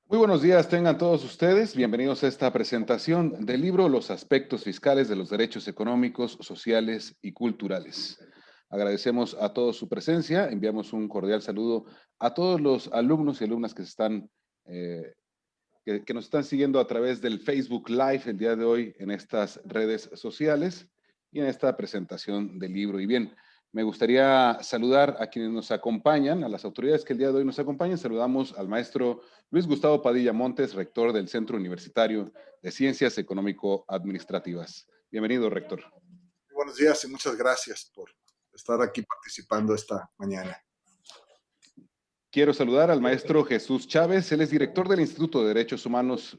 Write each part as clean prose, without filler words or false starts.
Muy buenos días, tengan todos ustedes. Bienvenidos a esta presentación del libro Los aspectos fiscales de los derechos económicos, sociales y culturales. Agradecemos a todos su presencia. Enviamos un cordial saludo a todos los alumnos y alumnas eh, que nos están siguiendo a través del Facebook Live el día de hoy en estas redes sociales y en esta presentación del libro. Y bien, me gustaría saludar a quienes nos acompañan, a las autoridades que el día de hoy nos acompañan. Saludamos al maestro Luis Gustavo Padilla Montes, rector del Centro Universitario de Ciencias Económico-Administrativas. Bienvenido, rector. Buenos días y muchas gracias por estar aquí participando esta mañana. Quiero saludar al maestro Jesús Chávez. Él es director del Instituto de Derechos Humanos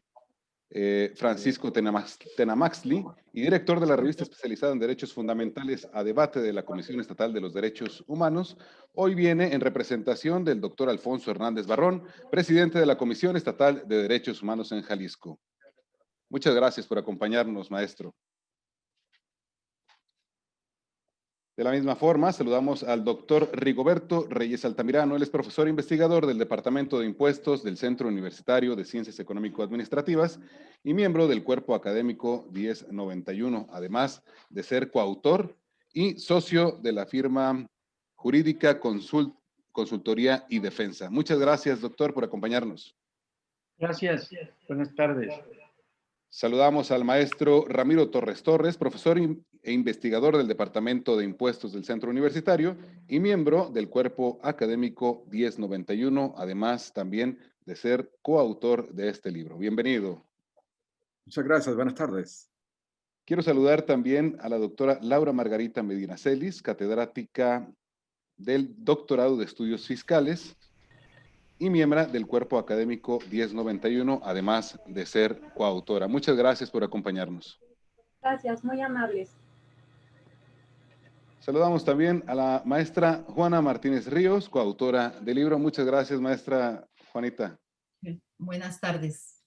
Francisco Tenamaxtli y director de la revista especializada en Derechos Fundamentales a Debate de la Comisión Estatal de los Derechos Humanos. Hoy viene en representación del doctor Alfonso Hernández Barrón, presidente de la Comisión Estatal de Derechos Humanos en Jalisco. Muchas gracias por acompañarnos, maestro. De la misma forma, saludamos al doctor Rigoberto Reyes Altamirano. Él es profesor investigador del Departamento de Impuestos del Centro Universitario de Ciencias Económico-Administrativas y miembro del Cuerpo Académico 1091, además de ser coautor y socio de la firma jurídica Consultoría y Defensa. Muchas gracias, doctor, por acompañarnos. Gracias. Buenas tardes. Saludamos al maestro Ramiro Torres Torres, profesor e investigador del Departamento de Impuestos del Centro Universitario y miembro del Cuerpo Académico 1091, además también de ser coautor de este libro. Bienvenido. Muchas gracias, buenas tardes. Quiero saludar también a la doctora Laura Margarita Medina Celis, catedrática del Doctorado de Estudios Fiscales y miembro del Cuerpo Académico 1091, además de ser coautora. Muchas gracias por acompañarnos. Gracias, muy amables. Saludamos también a la maestra Juana Martínez Ríos, coautora del libro. Muchas gracias, maestra Juanita. Buenas tardes.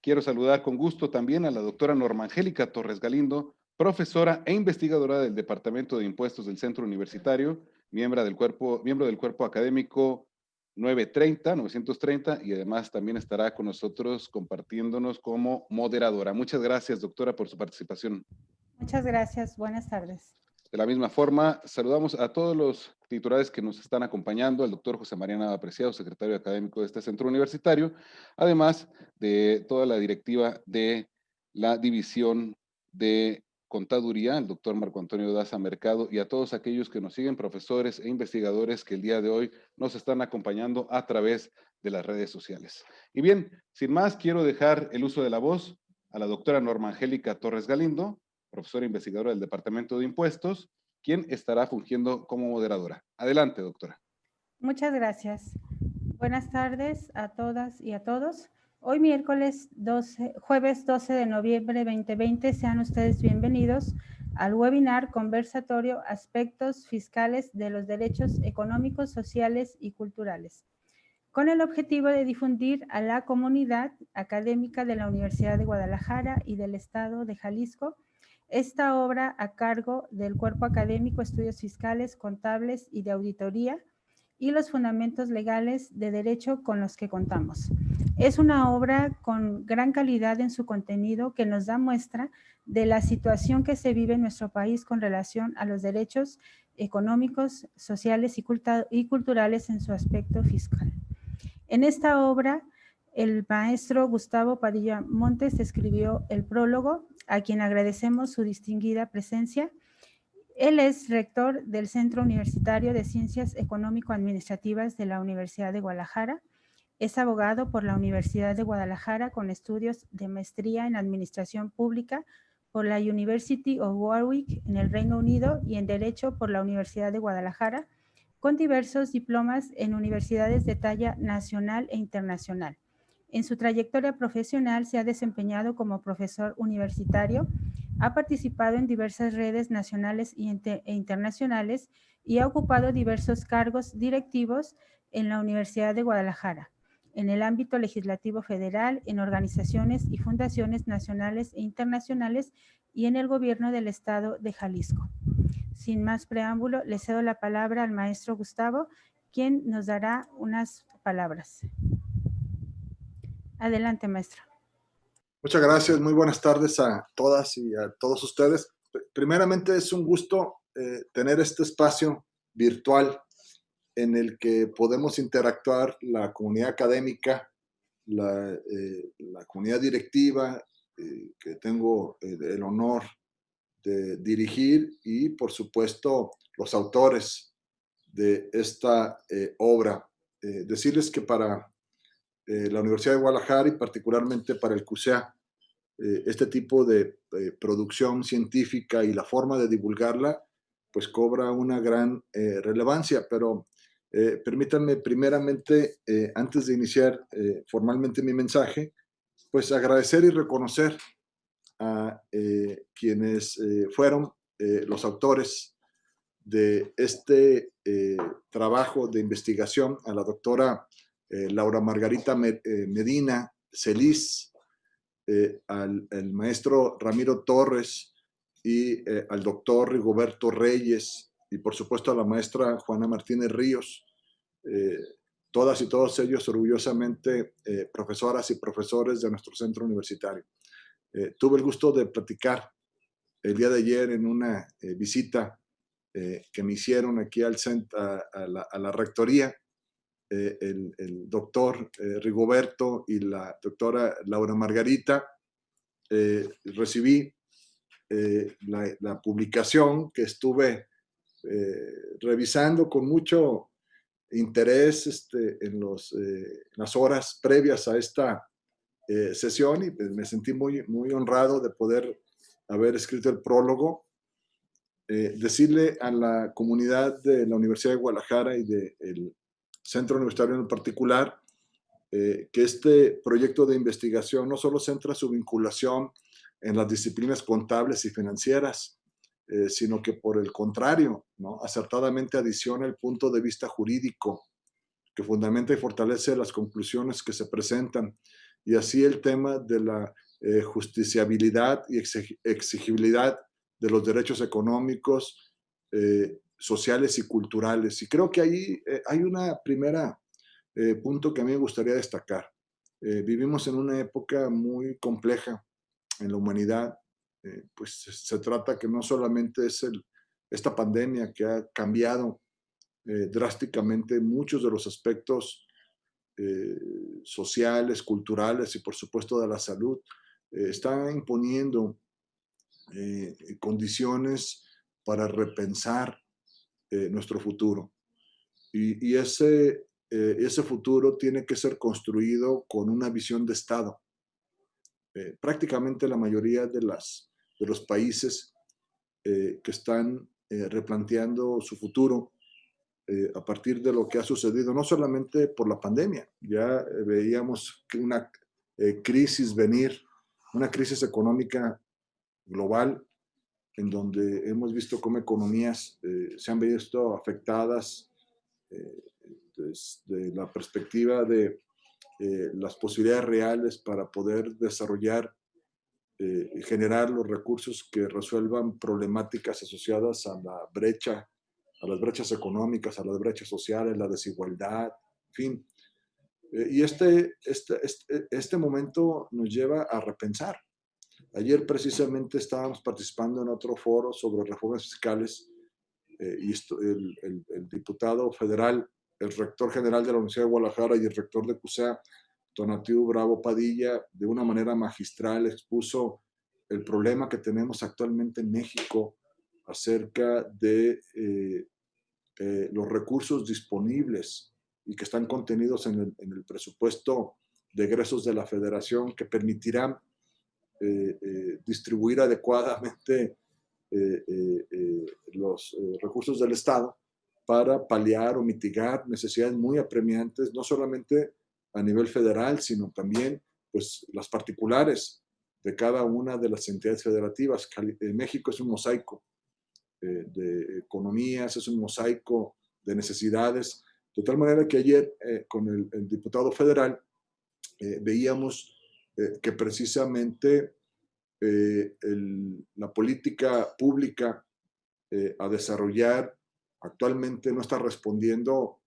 Quiero saludar con gusto también a la doctora Norma Angélica Torres Galindo, profesora e investigadora del Departamento de Impuestos del Centro Universitario, miembro del cuerpo académico 930 y además también estará con nosotros compartiéndonos como moderadora. Muchas gracias, doctora, por su participación. Muchas gracias, buenas tardes. De la misma forma, saludamos a todos los titulares que nos están acompañando, al doctor José María Nava Preciado, secretario académico de este centro universitario, además de toda la directiva de la División de Contaduría, el doctor Marco Antonio Daza Mercado, y a todos aquellos que nos siguen, profesores e investigadores que el día de hoy nos están acompañando a través de las redes sociales. Y bien, sin más, quiero dejar el uso de la voz a la doctora Norma Angélica Torres Galindo, profesora investigadora del Departamento de Impuestos, quien estará fungiendo como moderadora. Adelante, doctora. Muchas gracias. Buenas tardes a todas y a todos. Hoy jueves 12 de noviembre 2020, sean ustedes bienvenidos al webinar conversatorio Aspectos Fiscales de los Derechos Económicos, Sociales y Culturales, con el objetivo de difundir a la comunidad académica de la Universidad de Guadalajara y del Estado de Jalisco esta obra a cargo del Cuerpo Académico Estudios Fiscales, Contables y de Auditoría y los fundamentos legales de derecho con los que contamos. Es una obra con gran calidad en su contenido que nos da muestra de la situación que se vive en nuestro país con relación a los derechos económicos, sociales y culturales en su aspecto fiscal. En esta obra, el maestro Gustavo Padilla Montes escribió el prólogo, a quien agradecemos su distinguida presencia. Él es rector del Centro Universitario de Ciencias Económico-Administrativas de la Universidad de Guadalajara. Es abogado por la Universidad de Guadalajara con estudios de maestría en Administración Pública por la University of Warwick en el Reino Unido y en Derecho por la Universidad de Guadalajara, con diversos diplomas en universidades de talla nacional e internacional. En su trayectoria profesional se ha desempeñado como profesor universitario, ha participado en diversas redes nacionales e internacionales y ha ocupado diversos cargos directivos en la Universidad de Guadalajara, en el ámbito legislativo federal, en organizaciones y fundaciones nacionales e internacionales y en el gobierno del Estado de Jalisco. Sin más preámbulo, le cedo la palabra al maestro Gustavo, quien nos dará unas palabras. Adelante, maestro. Muchas gracias, muy buenas tardes a todas y a todos ustedes. Primeramente es un gusto tener este espacio virtual en el que podemos interactuar la comunidad académica, la comunidad directiva, que tengo el honor de dirigir, y por supuesto los autores de esta obra. Decirles que para la Universidad de Guadalajara y particularmente para el CUSEA, este tipo de producción científica y la forma de divulgarla, pues cobra una gran relevancia. Pero permítanme primeramente, antes de iniciar formalmente mi mensaje, pues agradecer y reconocer a quienes fueron los autores de este trabajo de investigación, a la doctora Laura Margarita Medina Celis, al maestro Ramiro Torres y al doctor Rigoberto Reyes, y por supuesto a la maestra Juana Martínez Ríos, todas y todos ellos orgullosamente profesoras y profesores de nuestro centro universitario. Tuve el gusto de platicar el día de ayer en una visita que me hicieron aquí al centro, a la rectoría, el doctor Rigoberto y la doctora Laura Margarita. Recibí la publicación que estuve revisando con mucho interés en las horas previas a esta sesión, y pues me sentí muy, muy honrado de poder haber escrito el prólogo. Decirle a la comunidad de la Universidad de Guadalajara y del Centro Universitario en particular, que este proyecto de investigación no solo centra su vinculación en las disciplinas contables y financieras, sino que por el contrario, ¿no?, acertadamente adiciona el punto de vista jurídico que fundamenta y fortalece las conclusiones que se presentan, y así el tema de la justiciabilidad y exigibilidad de los derechos económicos, sociales y culturales. Y creo que ahí hay una primera punto que a mí me gustaría destacar. Vivimos en una época muy compleja en la humanidad. Pues se trata que no solamente es esta pandemia que ha cambiado drásticamente muchos de los aspectos sociales, culturales y por supuesto de la salud, está imponiendo condiciones para repensar nuestro futuro. Y ese futuro tiene que ser construido con una visión de Estado. Prácticamente la mayoría de los países que están replanteando su futuro a partir de lo que ha sucedido, no solamente por la pandemia. Ya veíamos que una crisis venir, una crisis económica global, en donde hemos visto cómo economías se han visto afectadas desde la perspectiva de las posibilidades reales para poder desarrollar y generar los recursos que resuelvan problemáticas asociadas a las brechas económicas, a las brechas sociales, la desigualdad, en fin. Y este momento nos lleva a repensar. Ayer precisamente estábamos participando en otro foro sobre reformas fiscales, y el diputado federal, el rector general de la Universidad de Guadalajara y el rector de CUSEA, Tonatiuh Bravo Padilla, de una manera magistral expuso el problema que tenemos actualmente en México acerca de los recursos disponibles y que están contenidos en el presupuesto de egresos de la Federación, que permitirán distribuir adecuadamente los recursos del Estado para paliar o mitigar necesidades muy apremiantes, no solamente a nivel federal, sino también pues, las particulares de cada una de las entidades federativas. México es un mosaico de economías, es un mosaico de necesidades, de tal manera que ayer con el diputado federal veíamos que precisamente la política pública a desarrollar actualmente no está respondiendo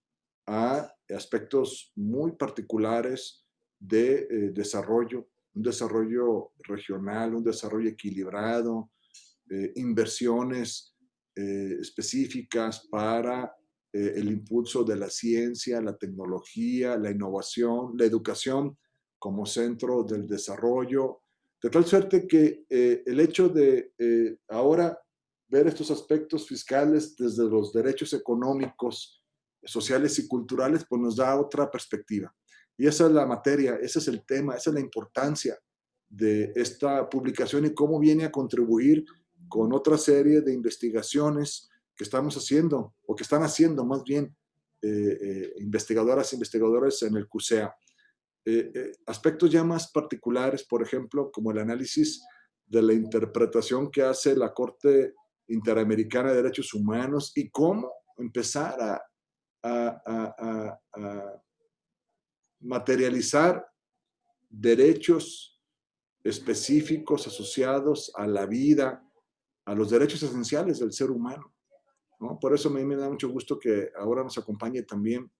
a aspectos muy particulares de desarrollo, un desarrollo regional, un desarrollo equilibrado, inversiones específicas para el impulso de la ciencia, la tecnología, la innovación, la educación como centro del desarrollo, de tal suerte que el hecho de ahora ver estos aspectos fiscales desde los derechos económicos, sociales y culturales, pues nos da otra perspectiva. Y esa es la materia, ese es el tema, esa es la importancia de esta publicación y cómo viene a contribuir con otra serie de investigaciones que estamos haciendo, o que están haciendo más bien investigadoras e investigadores en el CUSEA. Aspectos ya más particulares, por ejemplo, como el análisis de la interpretación que hace la Corte Interamericana de Derechos Humanos y cómo empezar a materializar derechos específicos asociados a la vida, a los derechos esenciales del ser humano, ¿no? Por eso a mí me da mucho gusto que ahora nos acompañe también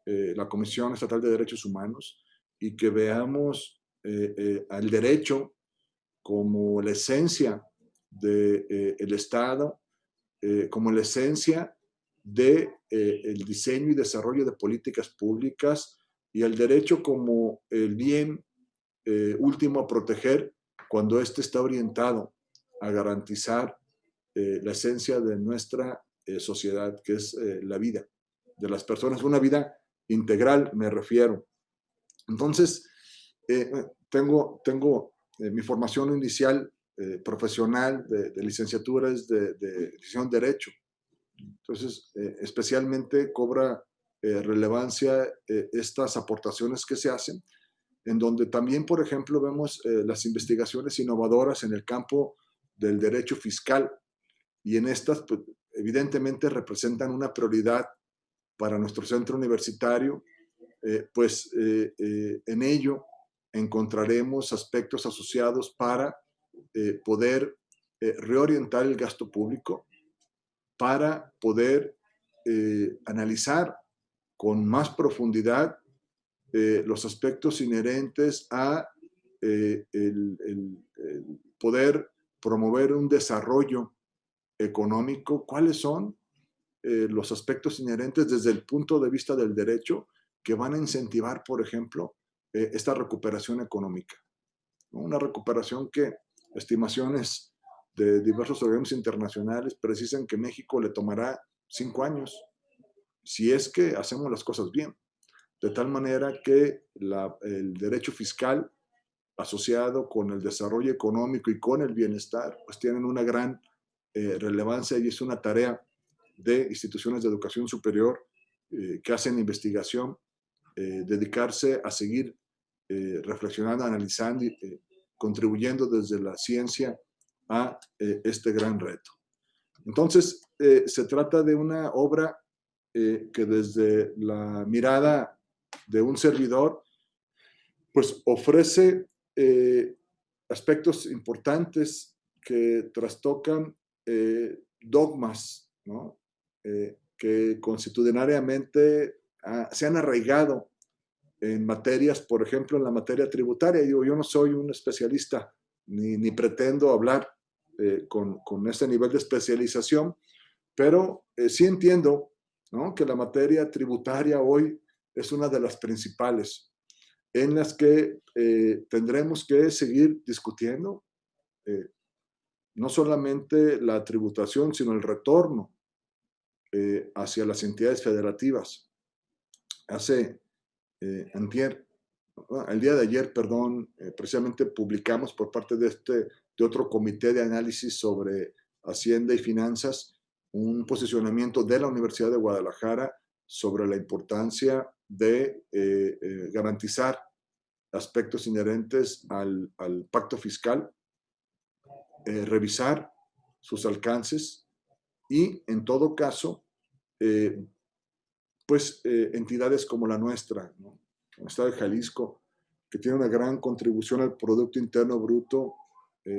la Comisión Estatal de Derechos Humanos y que veamos al derecho como la esencia del Estado, como la esencia del diseño y desarrollo de políticas públicas, y el derecho como el bien último a proteger cuando éste está orientado a garantizar la esencia de nuestra sociedad, que es la vida de las personas, una vida integral, me refiero. Entonces, tengo mi formación inicial profesional de licenciatura es de decisión de Derecho. Entonces, especialmente cobra relevancia estas aportaciones que se hacen, en donde también, por ejemplo, vemos las investigaciones innovadoras en el campo del derecho fiscal, y en estas, pues, evidentemente representan una prioridad para nuestro centro universitario, pues en ello encontraremos aspectos asociados para poder reorientar el gasto público, para poder analizar con más profundidad los aspectos inherentes a el poder promover un desarrollo económico. ¿Cuáles son los aspectos inherentes desde el punto de vista del derecho que van a incentivar, por ejemplo, esta recuperación económica, ¿no? Una recuperación que estimaciones de diversos organismos internacionales precisan que México le tomará 5 años, si es que hacemos las cosas bien. De tal manera que el derecho fiscal asociado con el desarrollo económico y con el bienestar, pues tienen una gran relevancia, y es una tarea de instituciones de educación superior que hacen investigación, dedicarse a seguir reflexionando, analizando y contribuyendo desde la ciencia a este gran reto. Entonces, se trata de una obra que desde la mirada de un servidor, pues ofrece aspectos importantes que trastocan dogmas, ¿no? Que constitucionalmente se han arraigado en materias, por ejemplo, en la materia tributaria. Yo no soy un especialista, ni pretendo hablar con ese nivel de especialización, pero sí entiendo, ¿no?, que la materia tributaria hoy es una de las principales en las que tendremos que seguir discutiendo no solamente la tributación, sino el retorno hacia las entidades federativas. El día de ayer, perdón, precisamente publicamos por parte de otro comité de análisis sobre Hacienda y Finanzas un posicionamiento de la Universidad de Guadalajara sobre la importancia de garantizar aspectos inherentes al pacto fiscal, revisar sus alcances y, en todo caso, entidades como la nuestra, ¿no?, el Estado de Jalisco, que tiene una gran contribución al Producto Interno Bruto,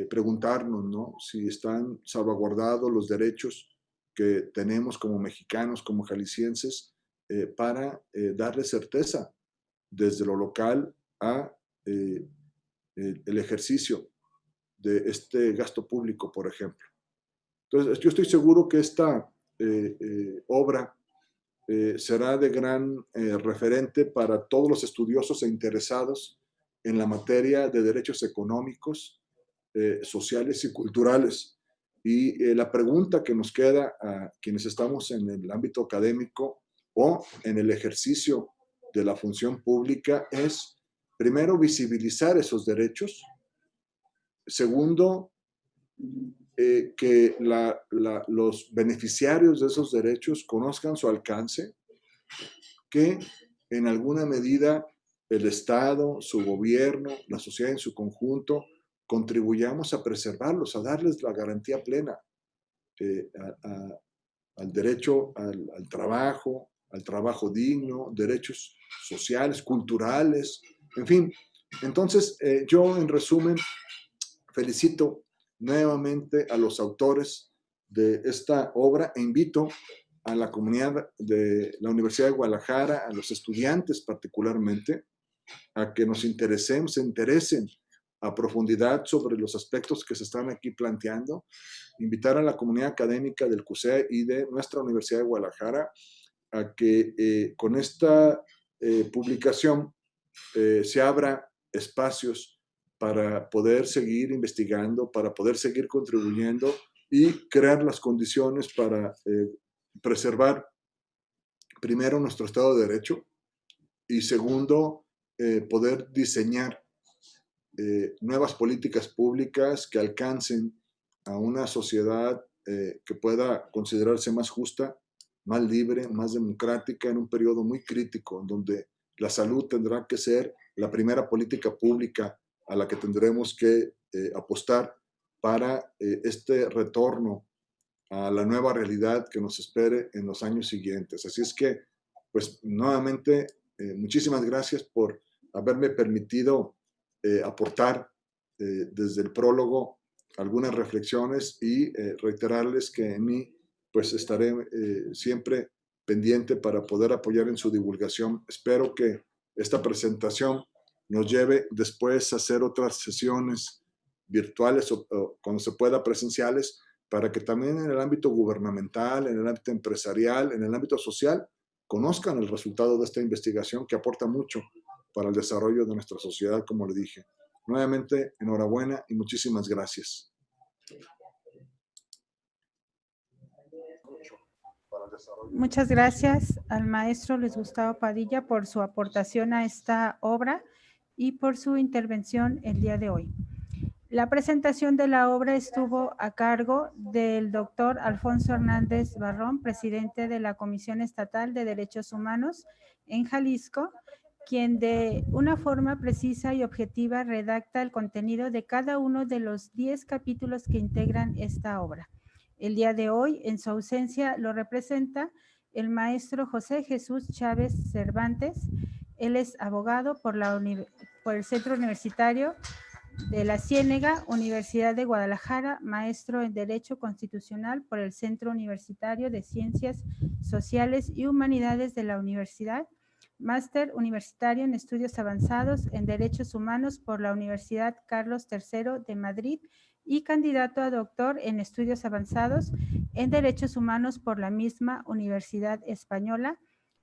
preguntarnos, ¿no?, si están salvaguardados los derechos que tenemos como mexicanos, como jaliscienses, para darle certeza desde lo local a el ejercicio de este gasto público, por ejemplo. Entonces, yo estoy seguro que esta obra será de gran referente para todos los estudiosos e interesados en la materia de derechos económicos, sociales y culturales. Y la pregunta que nos queda a quienes estamos en el ámbito académico o en el ejercicio de la función pública es, primero, visibilizar esos derechos. Segundo, que los beneficiarios de esos derechos conozcan su alcance, que en alguna medida el Estado, su gobierno, la sociedad en su conjunto, contribuyamos a preservarlos, a darles la garantía plena al derecho al trabajo digno, derechos sociales, culturales, en fin. Entonces, yo en resumen felicito nuevamente a los autores de esta obra e invito a la comunidad de la Universidad de Guadalajara, a los estudiantes particularmente, a que se interesen a profundidad sobre los aspectos que se están aquí planteando, invitar a la comunidad académica del CUSEA y de nuestra Universidad de Guadalajara a que con esta publicación se abra espacios para poder seguir investigando, para poder seguir contribuyendo y crear las condiciones para preservar, primero, nuestro Estado de Derecho y, segundo, poder diseñar nuevas políticas públicas que alcancen a una sociedad que pueda considerarse más justa, más libre, más democrática en un periodo muy crítico, en donde la salud tendrá que ser la primera política pública a la que tendremos que apostar para este retorno a la nueva realidad que nos espere en los años siguientes. Así es que, pues, nuevamente, muchísimas gracias por haberme permitido aportar desde el prólogo algunas reflexiones y reiterarles que en mí, pues, estaré siempre pendiente para poder apoyar en su divulgación. Espero que esta presentación nos lleve después a hacer otras sesiones virtuales o cuando se pueda presenciales, para que también en el ámbito gubernamental, en el ámbito empresarial, en el ámbito social, conozcan el resultado de esta investigación que aporta mucho para el desarrollo de nuestra sociedad, como le dije. Nuevamente, enhorabuena y muchísimas gracias. Muchas gracias al maestro Luis Gustavo Padilla por su aportación a esta obra y por su intervención el día de hoy. La presentación de la obra estuvo a cargo del doctor Alfonso Hernández Barrón, presidente de la Comisión Estatal de Derechos Humanos en Jalisco, quien de una forma precisa y objetiva redacta el contenido de cada uno de los 10 capítulos que integran esta obra. El día de hoy, en su ausencia, lo representa el maestro José Jesús Chávez Cervantes. Él es abogado por el Centro Universitario de la Ciénega, Universidad de Guadalajara, maestro en Derecho Constitucional por el Centro Universitario de Ciencias Sociales y Humanidades de la Universidad, máster universitario en Estudios Avanzados en Derechos Humanos por la Universidad Carlos III de Madrid y candidato a doctor en Estudios Avanzados en Derechos Humanos por la misma Universidad Española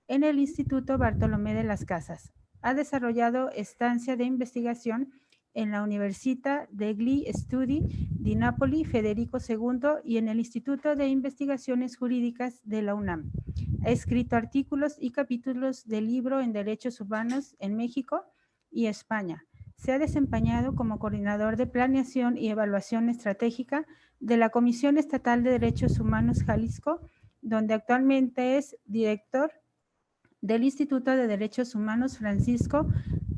en el Instituto Bartolomé de las Casas. Ha desarrollado estancia de investigación en la Università degli Studi di Napoli Federico II y en el Instituto de Investigaciones Jurídicas de la UNAM. Ha escrito artículos y capítulos de libro en Derechos Humanos en México y España. Se ha desempeñado como coordinador de planeación y evaluación estratégica de la Comisión Estatal de Derechos Humanos Jalisco, donde actualmente es director del Instituto de Derechos Humanos Francisco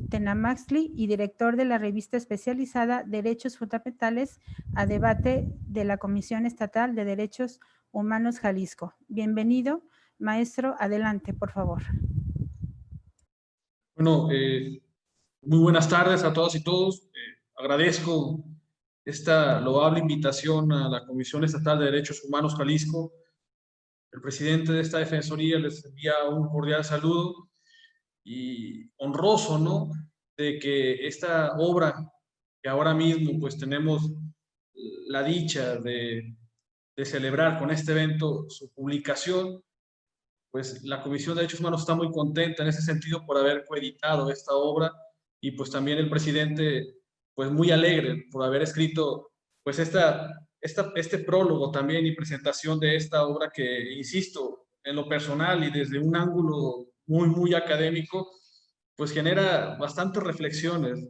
Tenamaxtli y director de la revista especializada Derechos Fundamentales a Debate de la Comisión Estatal de Derechos Humanos Jalisco. Bienvenido, maestro. Adelante, por favor. Bueno, muy buenas tardes a todas y todos. Agradezco esta loable invitación a la Comisión Estatal de Derechos Humanos Jalisco. El presidente de esta defensoría les envía un cordial saludo y honroso, ¿no?, de que esta obra que ahora mismo pues tenemos la dicha de celebrar con este evento su publicación, pues la Comisión de Derechos Humanos está muy contenta en ese sentido por haber coeditado esta obra, y pues también el presidente pues muy alegre por haber escrito pues este prólogo también y presentación de esta obra que, insisto, en lo personal y desde un ángulo muy académico, pues genera bastantes reflexiones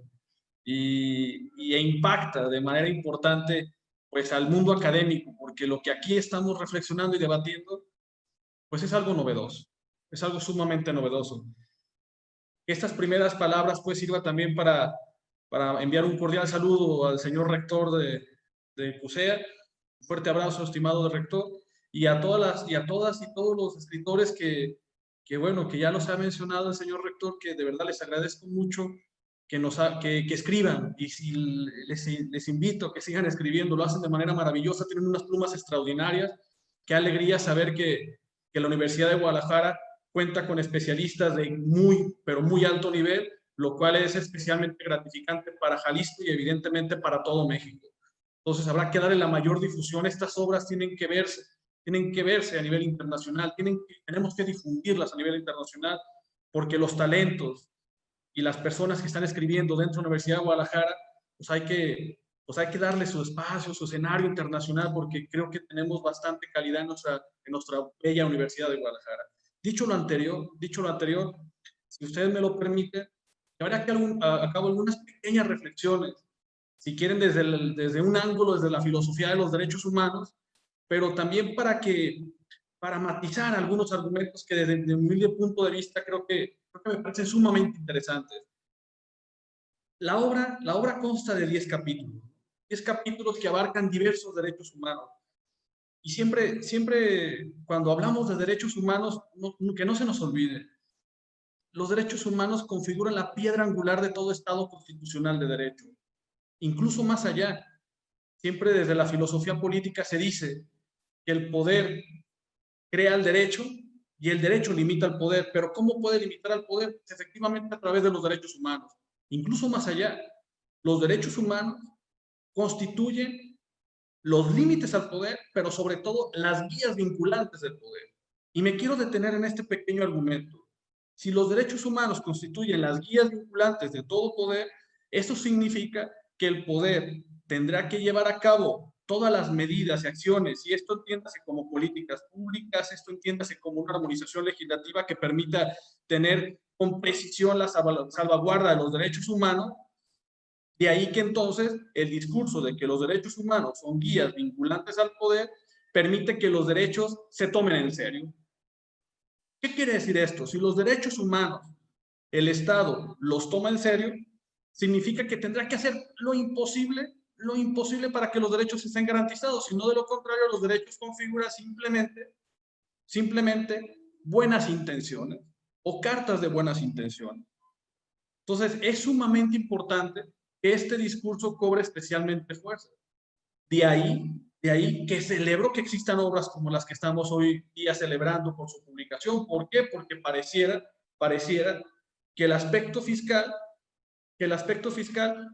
e impacta de manera importante pues al mundo académico, porque lo que aquí estamos reflexionando y debatiendo pues es algo novedoso, es algo sumamente novedoso. Estas primeras palabras pues sirva también para enviar un cordial saludo al señor rector de CUSEA, un fuerte abrazo, estimado rector, y a todas y todos los escritores que bueno, que ya los ha mencionado el señor rector, que de verdad les agradezco mucho que escriban, y si les invito a que sigan escribiendo, lo hacen de manera maravillosa, tienen unas plumas extraordinarias. Qué alegría saber que la Universidad de Guadalajara cuenta con especialistas de pero muy alto nivel, lo cual es especialmente gratificante para Jalisco y evidentemente para todo México. Entonces habrá que darle la mayor difusión. Estas obras tienen que verse a nivel internacional, tenemos que difundirlas a nivel internacional, porque los talentos y las personas que están escribiendo dentro de la Universidad de Guadalajara, pues hay que darle su espacio, su escenario internacional, porque creo que tenemos bastante calidad en nuestra bella Universidad de Guadalajara. Dicho lo anterior, si ustedes me lo permiten, habrá que acabo algunas pequeñas reflexiones, si quieren desde un ángulo, desde la filosofía de los derechos humanos, pero también para matizar algunos argumentos que desde mi humilde punto de vista creo que me parecen sumamente interesantes. La obra consta de 10 capítulos. 10 capítulos que abarcan diversos derechos humanos. Y siempre cuando hablamos de derechos humanos, que no se nos olvide, los derechos humanos configuran la piedra angular de todo Estado constitucional de derecho. Incluso más allá, siempre desde la filosofía política se dice que el poder crea el derecho y el derecho limita al poder. Pero ¿cómo puede limitar al poder? Pues efectivamente a través de los derechos humanos. Incluso más allá, los derechos humanos constituyen los límites al poder, pero sobre todo las guías vinculantes del poder. Y me quiero detener en este pequeño argumento. Si los derechos humanos constituyen las guías vinculantes de todo poder, eso significa que el poder tendrá que llevar a cabo todas las medidas y acciones, y esto entiéndase como políticas públicas, esto entiéndase como una armonización legislativa que permita tener con precisión la salvaguarda de los derechos humanos. De ahí que entonces el discurso de que los derechos humanos son guías vinculantes al poder permite que los derechos se tomen en serio. ¿Qué quiere decir esto? Si los derechos humanos, el Estado los toma en serio, significa que tendrá que hacer lo imposible para que los derechos estén garantizados, si no, de lo contrario, los derechos configuran simplemente buenas intenciones o cartas de buenas intenciones. Entonces, es sumamente importante que este discurso cobre especialmente fuerza. De ahí que celebro que existan obras como las que estamos hoy día celebrando por su publicación. ¿Por qué? Porque pareciera que el aspecto fiscal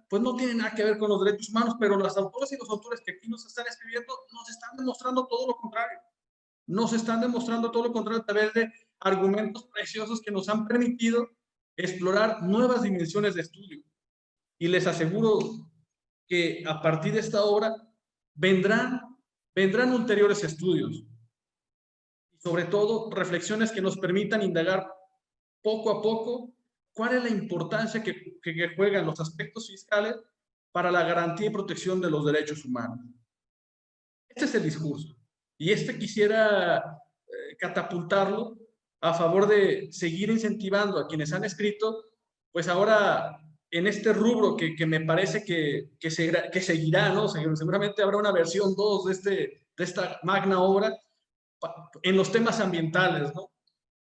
pues no tiene nada que ver con los derechos humanos, pero las autoras y los autores que aquí nos están escribiendo nos están demostrando todo lo contrario. Nos están demostrando todo lo contrario a través de argumentos preciosos que nos han permitido explorar nuevas dimensiones de estudio. Y les aseguro que a partir de esta obra vendrán ulteriores estudios. Y sobre todo, reflexiones que nos permitan indagar poco a poco cuál es la importancia que juegan los aspectos fiscales para la garantía y protección de los derechos humanos. Este es el discurso. Y quisiera catapultarlo a favor de seguir incentivando a quienes han escrito, pues ahora en este rubro que me parece que seguirá, ¿no? Seguramente habrá una versión 2 de esta magna obra en los temas ambientales, ¿no?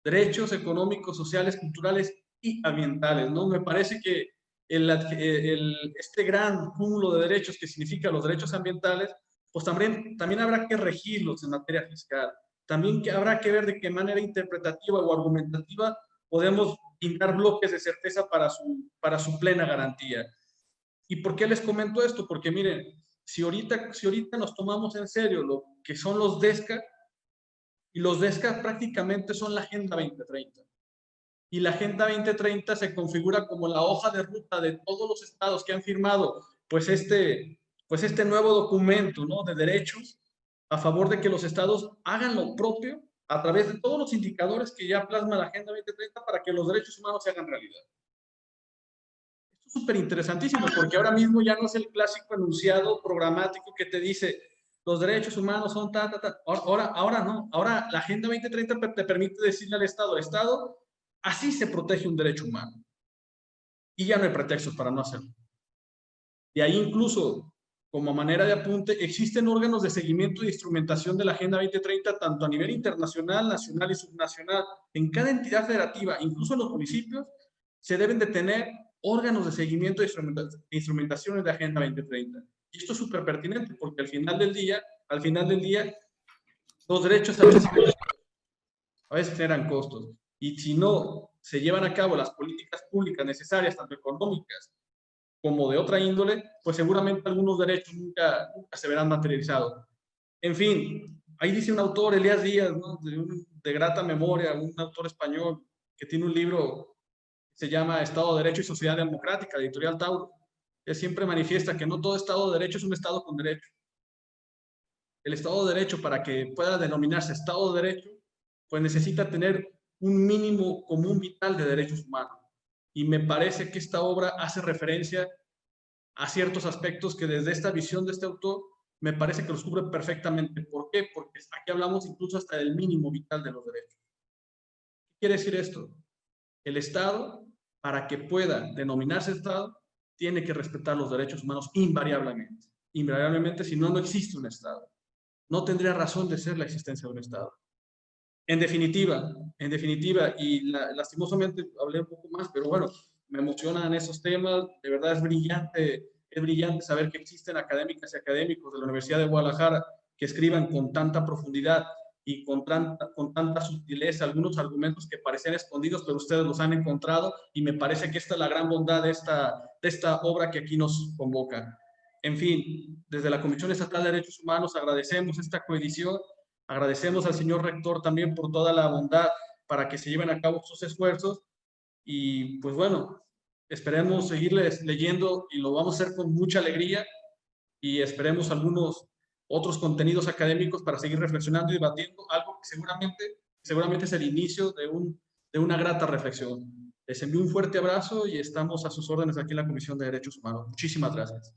Derechos económicos, sociales, culturales y ambientales, ¿no? Me parece que este gran cúmulo de derechos que significa los derechos ambientales, pues también habrá que regirlos en materia fiscal. También habrá que ver de qué manera interpretativa o argumentativa podemos pintar bloques de certeza para su plena garantía. ¿Y por qué les comento esto? Porque miren, si ahorita nos tomamos en serio lo que son los DESCA, y los DESCA prácticamente son la Agenda 2030. Y la Agenda 2030 se configura como la hoja de ruta de todos los estados que han firmado pues este nuevo documento, ¿no?, de derechos a favor de que los estados hagan lo propio a través de todos los indicadores que ya plasma la Agenda 2030 para que los derechos humanos se hagan realidad. Esto es súper interesantísimo porque ahora mismo ya no es el clásico enunciado programático que te dice los derechos humanos son ta. Ahora no. Ahora la Agenda 2030 te permite decirle al Estado, así se protege un derecho humano. Y ya no hay pretextos para no hacerlo. Y ahí incluso, como manera de apunte, existen órganos de seguimiento y instrumentación de la Agenda 2030, tanto a nivel internacional, nacional y subnacional. En cada entidad federativa, incluso en los municipios, se deben de tener órganos de seguimiento e instrumentaciones de Agenda 2030. Y esto es súper pertinente, porque al final del día, los derechos a veces generan costos. Y si no se llevan a cabo las políticas públicas necesarias, tanto económicas como de otra índole, pues seguramente algunos derechos nunca se verán materializados. En fin, ahí dice un autor, Elías Díaz, ¿no?, de grata memoria, un autor español que tiene un libro que se llama Estado de Derecho y Sociedad Democrática, editorial Tauro, que siempre manifiesta que no todo Estado de Derecho es un Estado con derecho. El Estado de Derecho, para que pueda denominarse Estado de Derecho, pues necesita tener un mínimo común vital de derechos humanos. Y me parece que esta obra hace referencia a ciertos aspectos que desde esta visión de este autor me parece que los cubre perfectamente. ¿Por qué? Porque aquí hablamos incluso hasta del mínimo vital de los derechos. ¿Qué quiere decir esto? El Estado, para que pueda denominarse Estado, tiene que respetar los derechos humanos invariablemente. Invariablemente, si no, no existe un Estado. No tendría razón de ser la existencia de un Estado. En definitiva, y lastimosamente hablé un poco más, pero bueno, me emocionan esos temas. De verdad es brillante saber que existen académicas y académicos de la Universidad de Guadalajara que escriban con tanta profundidad y con tanta sutileza algunos argumentos que parecían escondidos, pero ustedes los han encontrado, y me parece que esta es la gran bondad de esta obra que aquí nos convoca. En fin, desde la Comisión Estatal de Derechos Humanos agradecemos esta coedición. Agradecemos al señor rector también por toda la bondad para que se lleven a cabo estos esfuerzos, y pues bueno, esperemos seguirles leyendo y lo vamos a hacer con mucha alegría, y esperemos algunos otros contenidos académicos para seguir reflexionando y debatiendo algo que seguramente es el inicio de una grata reflexión. Les envío un fuerte abrazo y estamos a sus órdenes aquí en la Comisión de Derechos Humanos. Muchísimas gracias.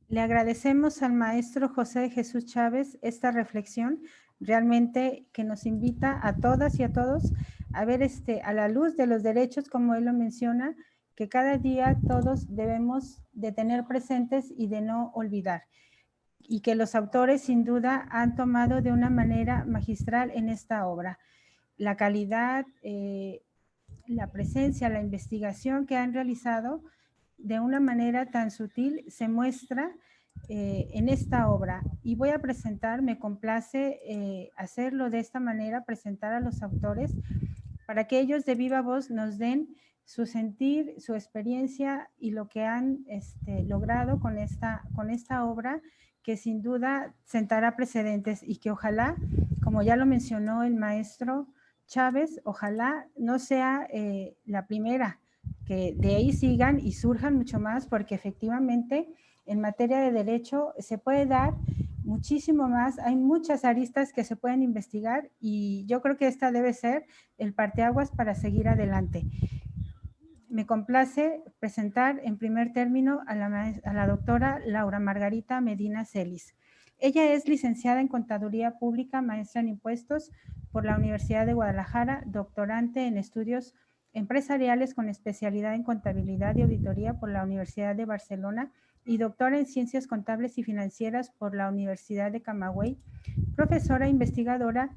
Le agradecemos al maestro José de Jesús Chávez esta reflexión, realmente que nos invita a todas y a todos a ver a la luz de los derechos, como él lo menciona, que cada día todos debemos de tener presentes y de no olvidar. Y que los autores sin duda han tomado de una manera magistral en esta obra. La calidad, la presencia, la investigación que han realizado de una manera tan sutil se muestra en esta obra. Y voy a presentar, me complace hacerlo de esta manera, presentar a los autores para que ellos de viva voz nos den su sentir, su experiencia y lo que han logrado con esta obra, que sin duda sentará precedentes y que ojalá, como ya lo mencionó el maestro Chávez, ojalá no sea la primera, que de ahí sigan y surjan mucho más, porque efectivamente en materia de derecho se puede dar muchísimo más, hay muchas aristas que se pueden investigar, y yo creo que esta debe ser el parteaguas para seguir adelante. Me complace presentar en primer término a la doctora Laura Margarita Medina Celis. Ella es licenciada en Contaduría Pública, maestra en Impuestos por la Universidad de Guadalajara, doctorante en Estudios Empresariales con especialidad en Contabilidad y Auditoría por la Universidad de Barcelona y doctora en Ciencias Contables y Financieras por la Universidad de Camagüey, profesora e investigadora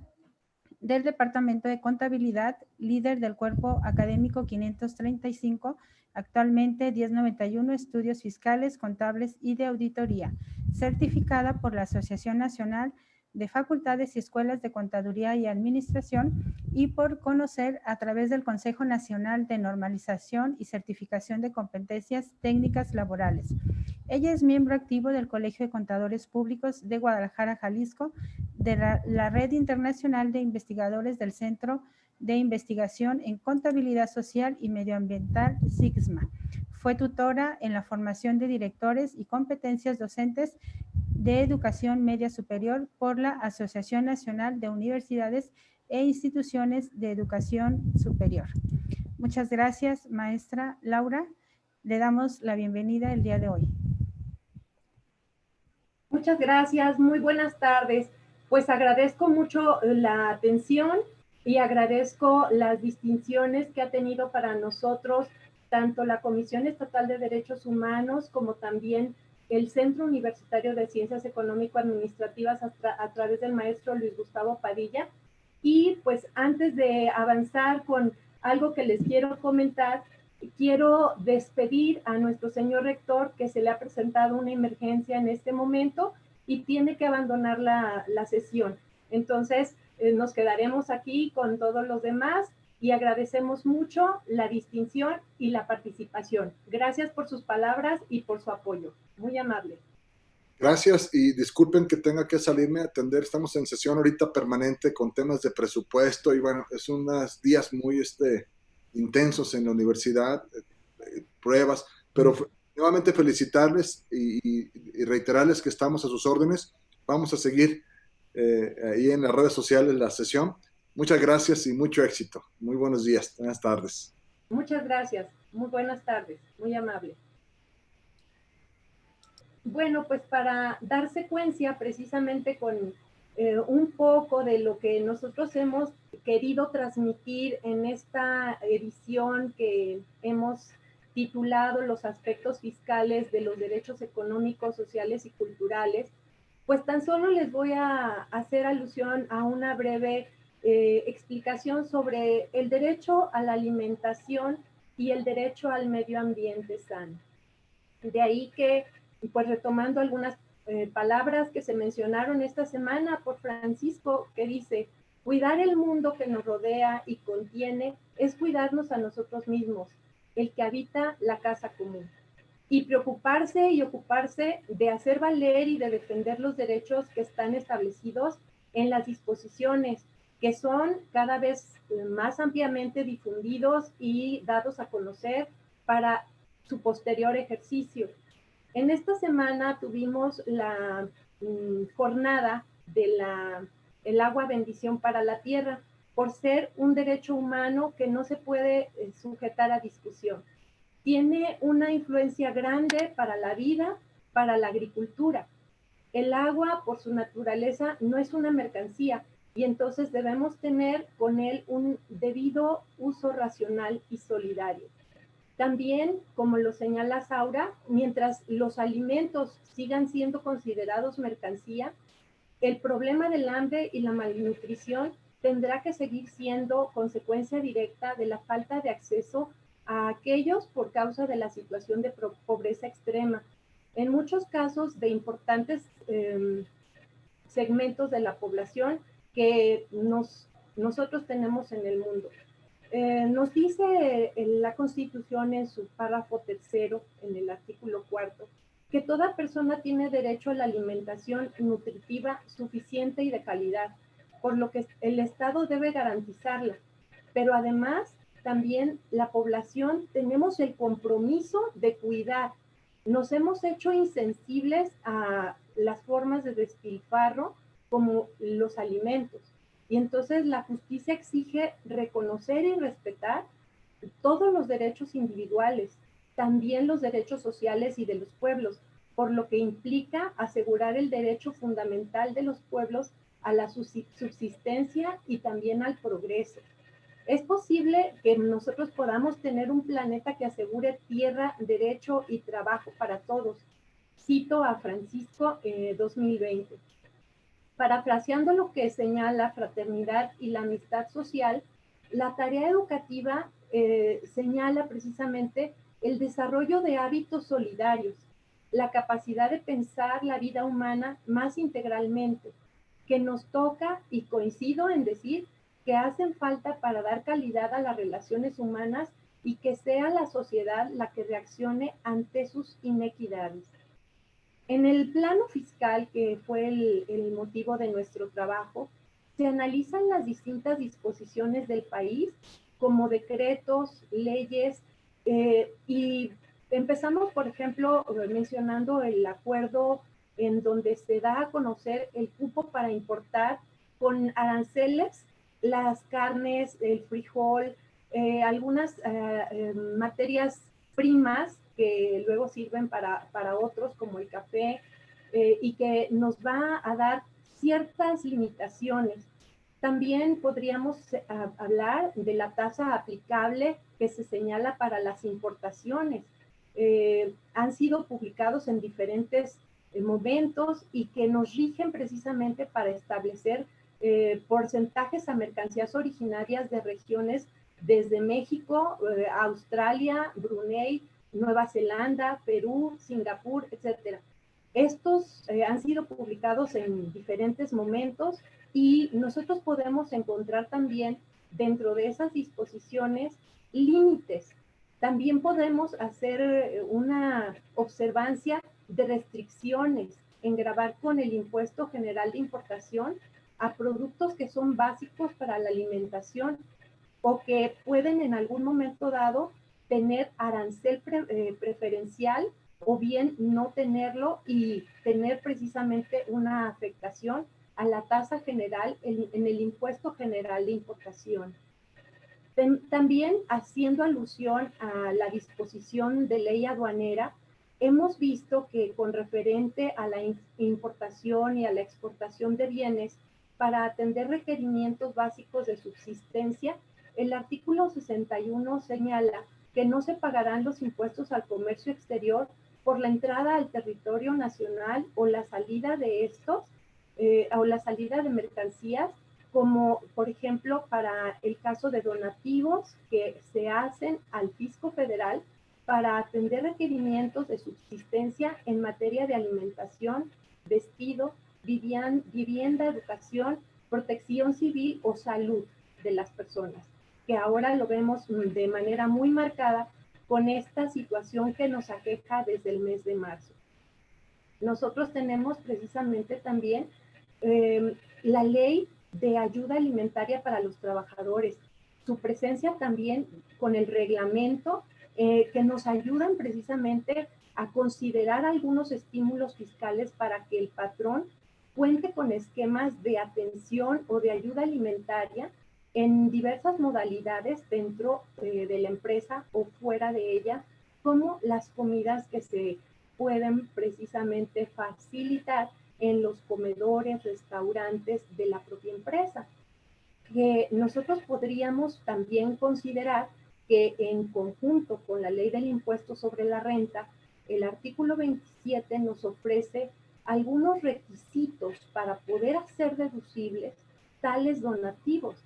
del Departamento de Contabilidad, líder del Cuerpo Académico 535, actualmente 1091, Estudios Fiscales, Contables y de Auditoría, certificada por la Asociación Nacional de facultades y escuelas de contaduría y administración, y por conocer a través del Consejo Nacional de Normalización y Certificación de Competencias Técnicas Laborales. Ella es miembro activo del Colegio de Contadores Públicos de Guadalajara, Jalisco, de la Red Internacional de Investigadores del Centro de Investigación en Contabilidad Social y Medioambiental, SIGMA. Fue tutora en la formación de directores y competencias docentes de educación media superior por la Asociación Nacional de Universidades e Instituciones de Educación Superior. Muchas gracias, maestra Laura. Le damos la bienvenida el día de hoy. Muchas gracias, muy buenas tardes. Pues agradezco mucho la atención y agradezco las distinciones que ha tenido para nosotros tanto la Comisión Estatal de Derechos Humanos como también el Centro Universitario de Ciencias Económico-Administrativas a través del maestro Luis Gustavo Padilla. Y pues antes de avanzar con algo que les quiero comentar, quiero despedir a nuestro señor rector, que se le ha presentado una emergencia en este momento y tiene que abandonar la sesión. Entonces, nos quedaremos aquí con todos los demás y agradecemos mucho la distinción y la participación. Gracias por sus palabras y por su apoyo. Muy amable. Gracias y disculpen que tenga que salirme a atender. Estamos en sesión ahorita permanente con temas de presupuesto y bueno, es unos días muy intensos en la universidad, pruebas, pero nuevamente felicitarles y reiterarles que estamos a sus órdenes. Vamos a seguir ahí en las redes sociales la sesión. Muchas gracias y mucho éxito. Muy buenos días, buenas tardes. Muchas gracias, muy buenas tardes, muy amable. Bueno, pues para dar secuencia precisamente con un poco de lo que nosotros hemos querido transmitir en esta edición que hemos titulado Los aspectos fiscales de los derechos económicos, sociales y culturales, pues tan solo les voy a hacer alusión a una breve explicación sobre el derecho a la alimentación y el derecho al medio ambiente sano. De ahí que, pues retomando algunas palabras que se mencionaron esta semana por Francisco, que dice: cuidar el mundo que nos rodea y contiene es cuidarnos a nosotros mismos, el que habita la casa común. Y preocuparse y ocuparse de hacer valer y de defender los derechos que están establecidos en las disposiciones, que son cada vez más ampliamente difundidos y dados a conocer para su posterior ejercicio. En esta semana tuvimos la jornada de el agua bendición para la tierra, por ser un derecho humano que no se puede sujetar a discusión. Tiene una influencia grande para la vida, para la agricultura. El agua, por su naturaleza, no es una mercancía y entonces debemos tener con él un debido uso racional y solidario. También, como lo señala Saura, mientras los alimentos sigan siendo considerados mercancía, el problema del hambre y la malnutrición tendrá que seguir siendo consecuencia directa de la falta de acceso a aquellos por causa de la situación de pobreza extrema, en muchos casos de importantes segmentos de la población que nosotros tenemos en el mundo. Nos dice la Constitución en su párrafo tercero, en el artículo 4, que toda persona tiene derecho a la alimentación nutritiva suficiente y de calidad, por lo que el Estado debe garantizarla. Pero además, también la población tenemos el compromiso de cuidar. Nos hemos hecho insensibles a las formas de despilfarro como los alimentos. Y entonces la justicia exige reconocer y respetar todos los derechos individuales, también los derechos sociales y de los pueblos, por lo que implica asegurar el derecho fundamental de los pueblos a la subsistencia y también al progreso. Es posible que nosotros podamos tener un planeta que asegure tierra, derecho y trabajo para todos. Cito a Francisco 2020. Parafraseando lo que señala Fraternidad y la Amistad Social, la tarea educativa señala precisamente el desarrollo de hábitos solidarios, la capacidad de pensar la vida humana más integralmente, que nos toca, y coincido en decir, que hacen falta para dar calidad a las relaciones humanas y que sea la sociedad la que reaccione ante sus inequidades. En el plano fiscal, que fue el motivo de nuestro trabajo, se analizan las distintas disposiciones del país, como decretos, leyes, y empezamos, por ejemplo, mencionando el acuerdo en donde se da a conocer el cupo para importar con aranceles las carnes, el frijol, algunas materias primas que luego sirven para otros, como el café, y que nos va a dar ciertas limitaciones. También podríamos hablar de la tasa aplicable que se señala para las importaciones. Han sido publicados en diferentes momentos y que nos rigen precisamente para establecer porcentajes a mercancías originarias de regiones desde México, Australia, Brunei, Nueva Zelanda, Perú, Singapur, etc. Estos han sido publicados en diferentes momentos y nosotros podemos encontrar también dentro de esas disposiciones límites. También podemos hacer una observancia de restricciones en gravar con el impuesto general de importación a productos que son básicos para la alimentación o que pueden en algún momento dado tener arancel preferencial o bien no tenerlo y tener precisamente una afectación a la tasa general en el impuesto general de importación. También haciendo alusión a la disposición de ley aduanera, hemos visto que con referente a la importación y a la exportación de bienes para atender requerimientos básicos de subsistencia, el artículo 61 señala que no se pagarán los impuestos al comercio exterior por la entrada al territorio nacional o la salida de estos, o la salida de mercancías, como por ejemplo para el caso de donativos que se hacen al fisco federal para atender requerimientos de subsistencia en materia de alimentación, vestido, vivienda, educación, protección civil o salud de las personas, que ahora lo vemos de manera muy marcada con esta situación que nos aqueja desde el mes de marzo. Nosotros tenemos precisamente también la ley de ayuda alimentaria para los trabajadores, su presencia también con el reglamento que nos ayudan precisamente a considerar algunos estímulos fiscales para que el patrón cuente con esquemas de atención o de ayuda alimentaria en diversas modalidades dentro de la empresa o fuera de ella, como las comidas que se pueden precisamente facilitar en los comedores, restaurantes de la propia empresa. Que nosotros podríamos también considerar que en conjunto con la ley del impuesto sobre la renta, el artículo 27 nos ofrece algunos requisitos para poder hacer deducibles tales donativos,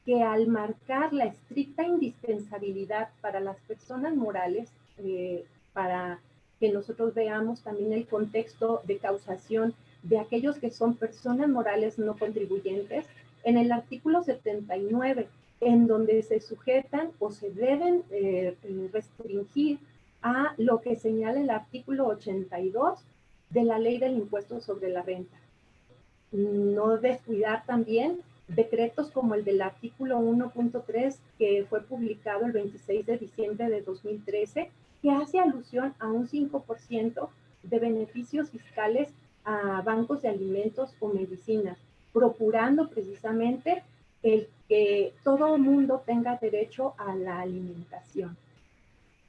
que al marcar la estricta indispensabilidad para las personas morales, para que nosotros veamos también el contexto de causación de aquellos que son personas morales no contribuyentes, en el artículo 79, en donde se sujetan o se deben restringir a lo que señala el artículo 82 de la ley del impuesto sobre la renta. No descuidar también decretos como el del artículo 1.3, que fue publicado el 26 de diciembre de 2013, que hace alusión a un 5% de beneficios fiscales a bancos de alimentos o medicinas, procurando precisamente el que todo el mundo tenga derecho a la alimentación.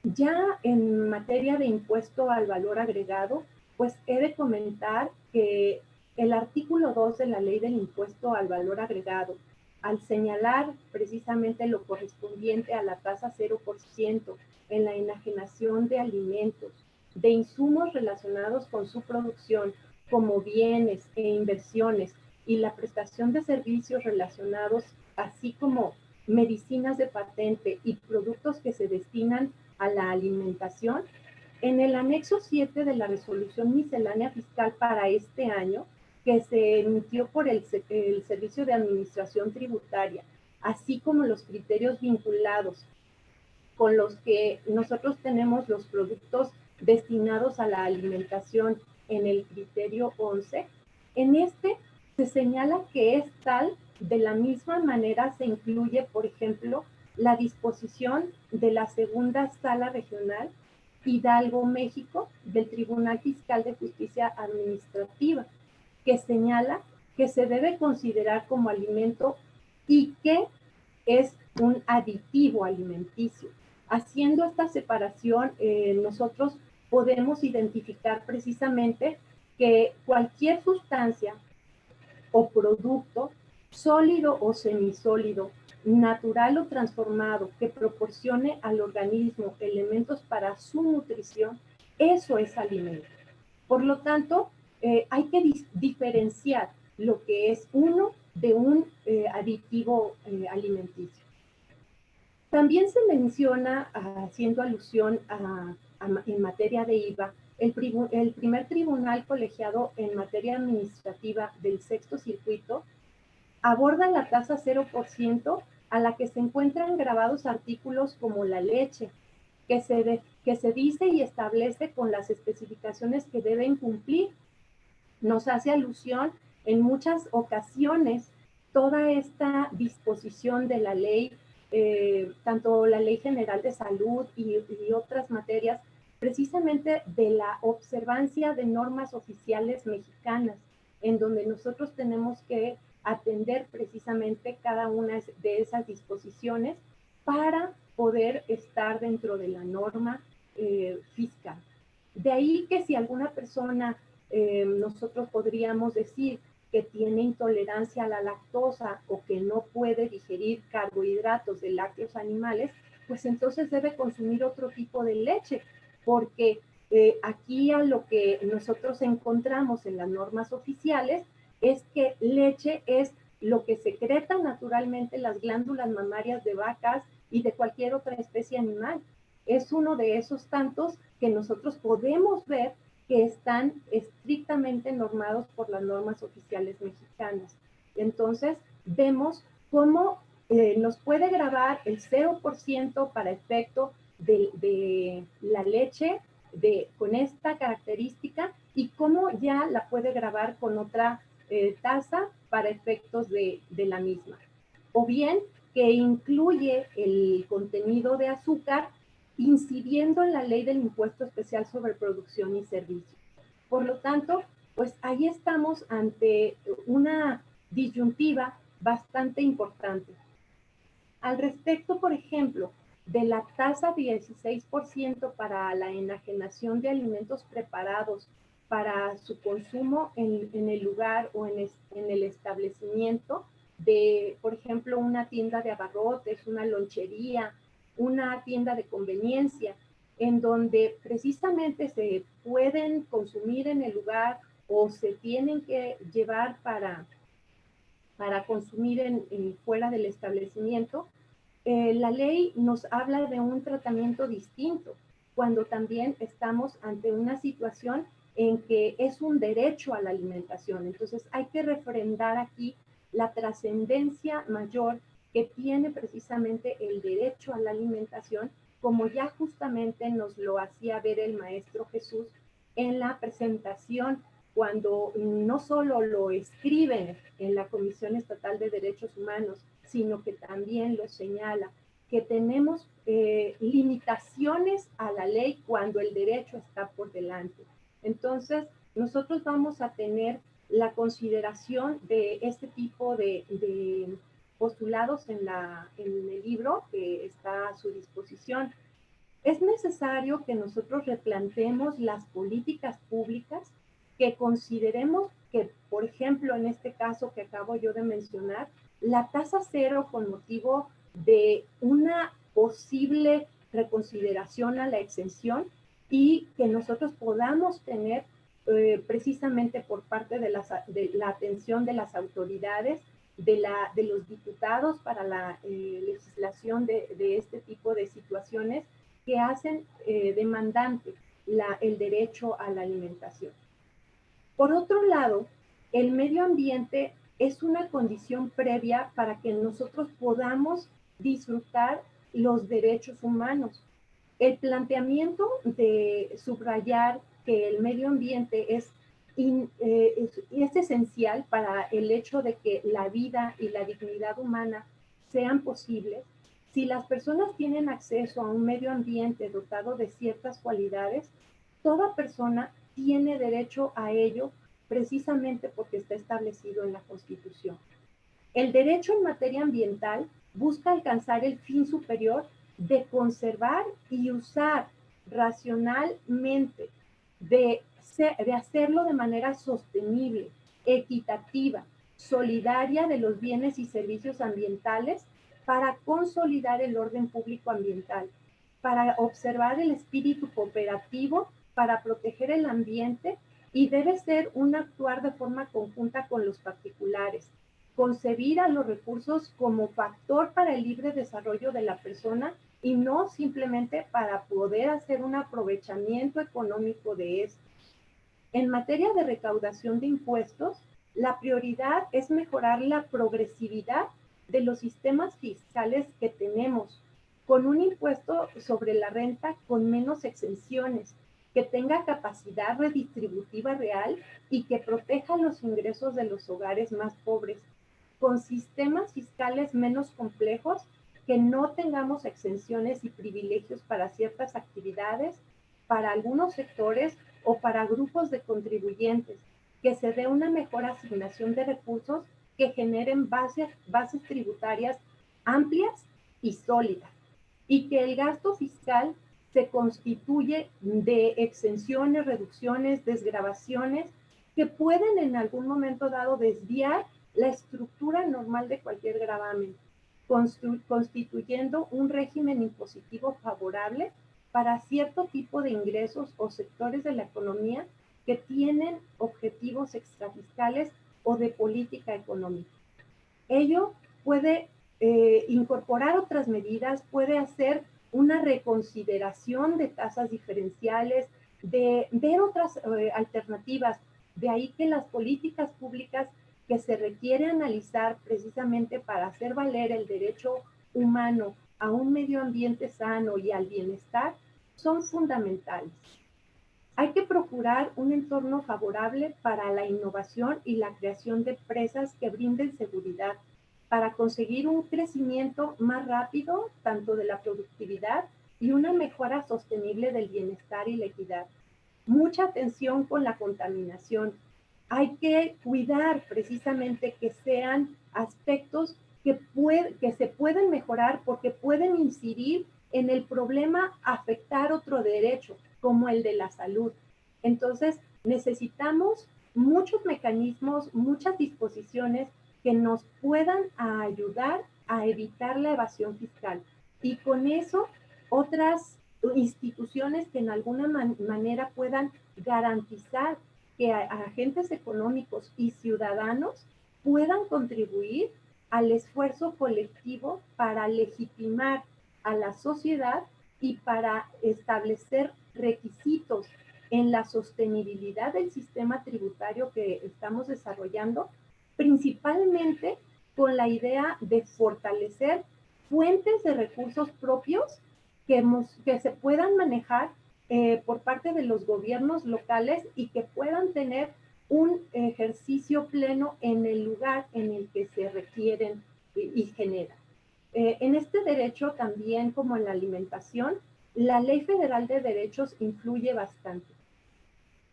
Ya en materia de impuesto al valor agregado, pues he de comentar que el artículo 2 de la ley del impuesto al valor agregado, al señalar precisamente lo correspondiente a la tasa 0% en la enajenación de alimentos, de insumos relacionados con su producción, como bienes e inversiones, y la prestación de servicios relacionados, así como medicinas de patente y productos que se destinan a la alimentación, en el anexo 7 de la resolución miscelánea fiscal para este año, que se emitió por el Servicio de Administración Tributaria, así como los criterios vinculados con los que nosotros tenemos los productos destinados a la alimentación en el criterio 11, en este se señala que es tal, de la misma manera se incluye, por ejemplo, la disposición de la Segunda Sala Regional Hidalgo, México, del Tribunal Fiscal de Justicia Administrativa, que señala que se debe considerar como alimento y que es un aditivo alimenticio. Haciendo esta separación, nosotros podemos identificar precisamente que cualquier sustancia o producto, sólido o semisólido, natural o transformado, que proporcione al organismo elementos para su nutrición, eso es alimento. Por lo tanto, hay que diferenciar lo que es uno de un aditivo alimenticio. También se menciona, haciendo alusión en materia de IVA, el primer tribunal colegiado en materia administrativa del sexto circuito aborda la tasa 0% a la que se encuentran grabados artículos como la leche, que se dice y establece con las especificaciones que deben cumplir. Nos hace alusión en muchas ocasiones toda esta disposición de la ley, tanto la Ley General de Salud y otras materias, precisamente de la observancia de normas oficiales mexicanas, en donde nosotros tenemos que atender precisamente cada una de esas disposiciones para poder estar dentro de la norma fiscal. De ahí que si alguna persona, nosotros podríamos decir que tiene intolerancia a la lactosa o que no puede digerir carbohidratos de lácteos animales, pues entonces debe consumir otro tipo de leche, porque aquí a lo que nosotros encontramos en las normas oficiales es que leche es lo que secretan naturalmente las glándulas mamarias de vacas y de cualquier otra especie animal. Es uno de esos tantos que nosotros podemos ver que están estrictamente normados por las normas oficiales mexicanas. Entonces, vemos cómo nos puede grabar el 0% para efecto de la leche con esta característica y cómo ya la puede grabar con otra tasa para efectos de la misma. O bien que incluye el contenido de azúcar incidiendo en la ley del impuesto especial sobre producción y servicios. Por lo tanto, pues ahí estamos ante una disyuntiva bastante importante. Al respecto, por ejemplo, de la tasa 16% para la enajenación de alimentos preparados para su consumo en el lugar o en el establecimiento de, por ejemplo, una tienda de abarrotes, una lonchería, una tienda de conveniencia, en donde precisamente se pueden consumir en el lugar o se tienen que llevar para consumir fuera del establecimiento. La ley nos habla de un tratamiento distinto, cuando también estamos ante una situación en que es un derecho a la alimentación. Entonces hay que refrendar aquí la trascendencia mayor que tiene precisamente el derecho a la alimentación, como ya justamente nos lo hacía ver el Maestro Jesús en la presentación, cuando no solo lo escriben en la Comisión Estatal de Derechos Humanos, sino que también lo señala, que tenemos limitaciones a la ley cuando el derecho está por delante. Entonces, nosotros vamos a tener la consideración de este tipo de postulados en el libro que está a su disposición. Es necesario que nosotros replanteemos las políticas públicas, que consideremos que, por ejemplo, en este caso que acabo yo de mencionar, la tasa cero con motivo de una posible reconsideración a la exención y que nosotros podamos tener precisamente por parte de la atención de las autoridades, de los diputados para la legislación de este tipo de situaciones que hacen demandante el derecho a la alimentación. Por otro lado, El medio ambiente es una condición previa para que nosotros podamos disfrutar los derechos humanos. El planteamiento de subrayar que el medio ambiente es esencial para el hecho de que la vida y la dignidad humana sean posibles. Si las personas tienen acceso a un medio ambiente dotado de ciertas cualidades, toda persona tiene derecho a ello precisamente porque está establecido en la Constitución. El derecho en materia ambiental busca alcanzar el fin superior de conservar y usar racionalmente, de hacerlo de manera sostenible, equitativa, solidaria de los bienes y servicios ambientales para consolidar el orden público ambiental, para observar el espíritu cooperativo, para proteger el ambiente, y debe ser un actuar de forma conjunta con los particulares, concebir a los recursos como factor para el libre desarrollo de la persona y no simplemente para poder hacer un aprovechamiento económico de esto. En materia de recaudación de impuestos, la prioridad es mejorar la progresividad de los sistemas fiscales que tenemos, con un impuesto sobre la renta con menos exenciones, que tenga capacidad redistributiva real y que proteja los ingresos de los hogares más pobres, con sistemas fiscales menos complejos, que no tengamos exenciones y privilegios para ciertas actividades, para algunos sectores o para grupos de contribuyentes, que se dé una mejor asignación de recursos que generen bases tributarias amplias y sólidas, y que el gasto fiscal se constituye de exenciones, reducciones, desgravaciones que pueden en algún momento dado desviar la estructura normal de cualquier gravamen, constituyendo un régimen impositivo favorable para cierto tipo de ingresos o sectores de la economía que tienen objetivos extrafiscales o de política económica. Ello puede incorporar otras medidas, puede hacer una reconsideración de tasas diferenciales, de ver otras alternativas. De ahí que las políticas públicas que se requiere analizar precisamente para hacer valer el derecho humano a un medio ambiente sano y al bienestar son fundamentales. Hay que procurar un entorno favorable para la innovación y la creación de empresas que brinden seguridad para conseguir un crecimiento más rápido, tanto de la productividad y una mejora sostenible del bienestar y la equidad. Mucha atención con la contaminación. Hay que cuidar precisamente que sean aspectos que se pueden mejorar porque pueden incidir en el problema, afectar otro derecho, como el de la salud. Entonces, necesitamos muchos mecanismos, muchas disposiciones que nos puedan ayudar a evitar la evasión fiscal. Y con eso, otras instituciones que en alguna manera puedan garantizar que agentes económicos y ciudadanos puedan contribuir al esfuerzo colectivo para legitimar a la sociedad y para establecer requisitos en la sostenibilidad del sistema tributario que estamos desarrollando, principalmente con la idea de fortalecer fuentes de recursos propios que se puedan manejar por parte de los gobiernos locales y que puedan tener un ejercicio pleno en el lugar en el que se requieren y generan. En este derecho también, como en la alimentación, la Ley Federal de Derechos influye bastante.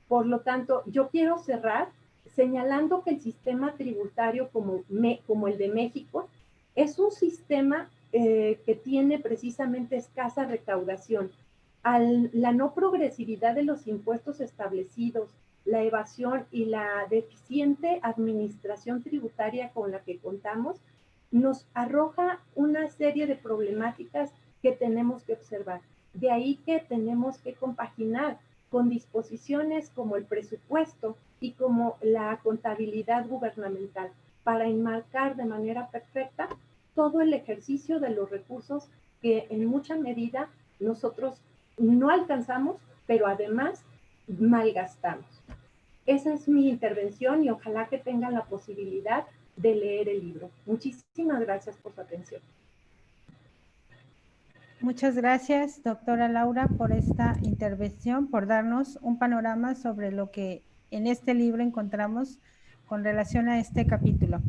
Por lo tanto, yo quiero cerrar señalando que el sistema tributario como el de México es un sistema que tiene precisamente escasa recaudación. La no progresividad de los impuestos establecidos, la evasión y la deficiente administración tributaria con la que contamos, nos arroja una serie de problemáticas que tenemos que observar. De ahí que tenemos que compaginar con disposiciones como el presupuesto y como la contabilidad gubernamental para enmarcar de manera perfecta todo el ejercicio de los recursos que en mucha medida nosotros no alcanzamos, pero además malgastamos. Esa es mi intervención y ojalá que tengan la posibilidad de leer el libro. Muchísimas gracias por su atención. Muchas gracias, doctora Laura, por esta intervención, por darnos un panorama sobre lo que en este libro encontramos con relación a este capítulo.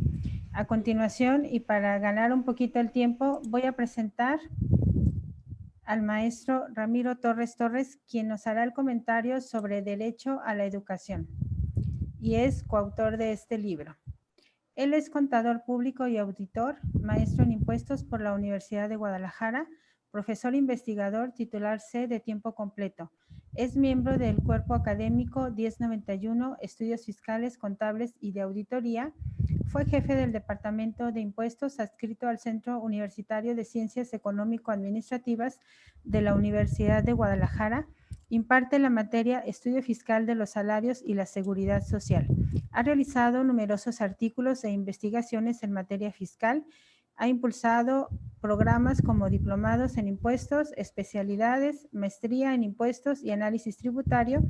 A continuación, y para ganar un poquito el tiempo, voy a presentar al maestro Ramiro Torres Torres, quien nos hará el comentario sobre Derecho a la Educación, y es coautor de este libro. Él es contador público y auditor, maestro en impuestos por la Universidad de Guadalajara, profesor investigador titular C de tiempo completo. Es miembro del cuerpo académico 1091, Estudios Fiscales, Contables y de Auditoría. Fue jefe del Departamento de Impuestos adscrito al Centro Universitario de Ciencias Económico-Administrativas de la Universidad de Guadalajara. Imparte la materia Estudio Fiscal de los Salarios y la Seguridad Social. Ha realizado numerosos artículos e investigaciones en materia fiscal. Ha impulsado programas como diplomados en impuestos, especialidades, maestría en impuestos y análisis tributario,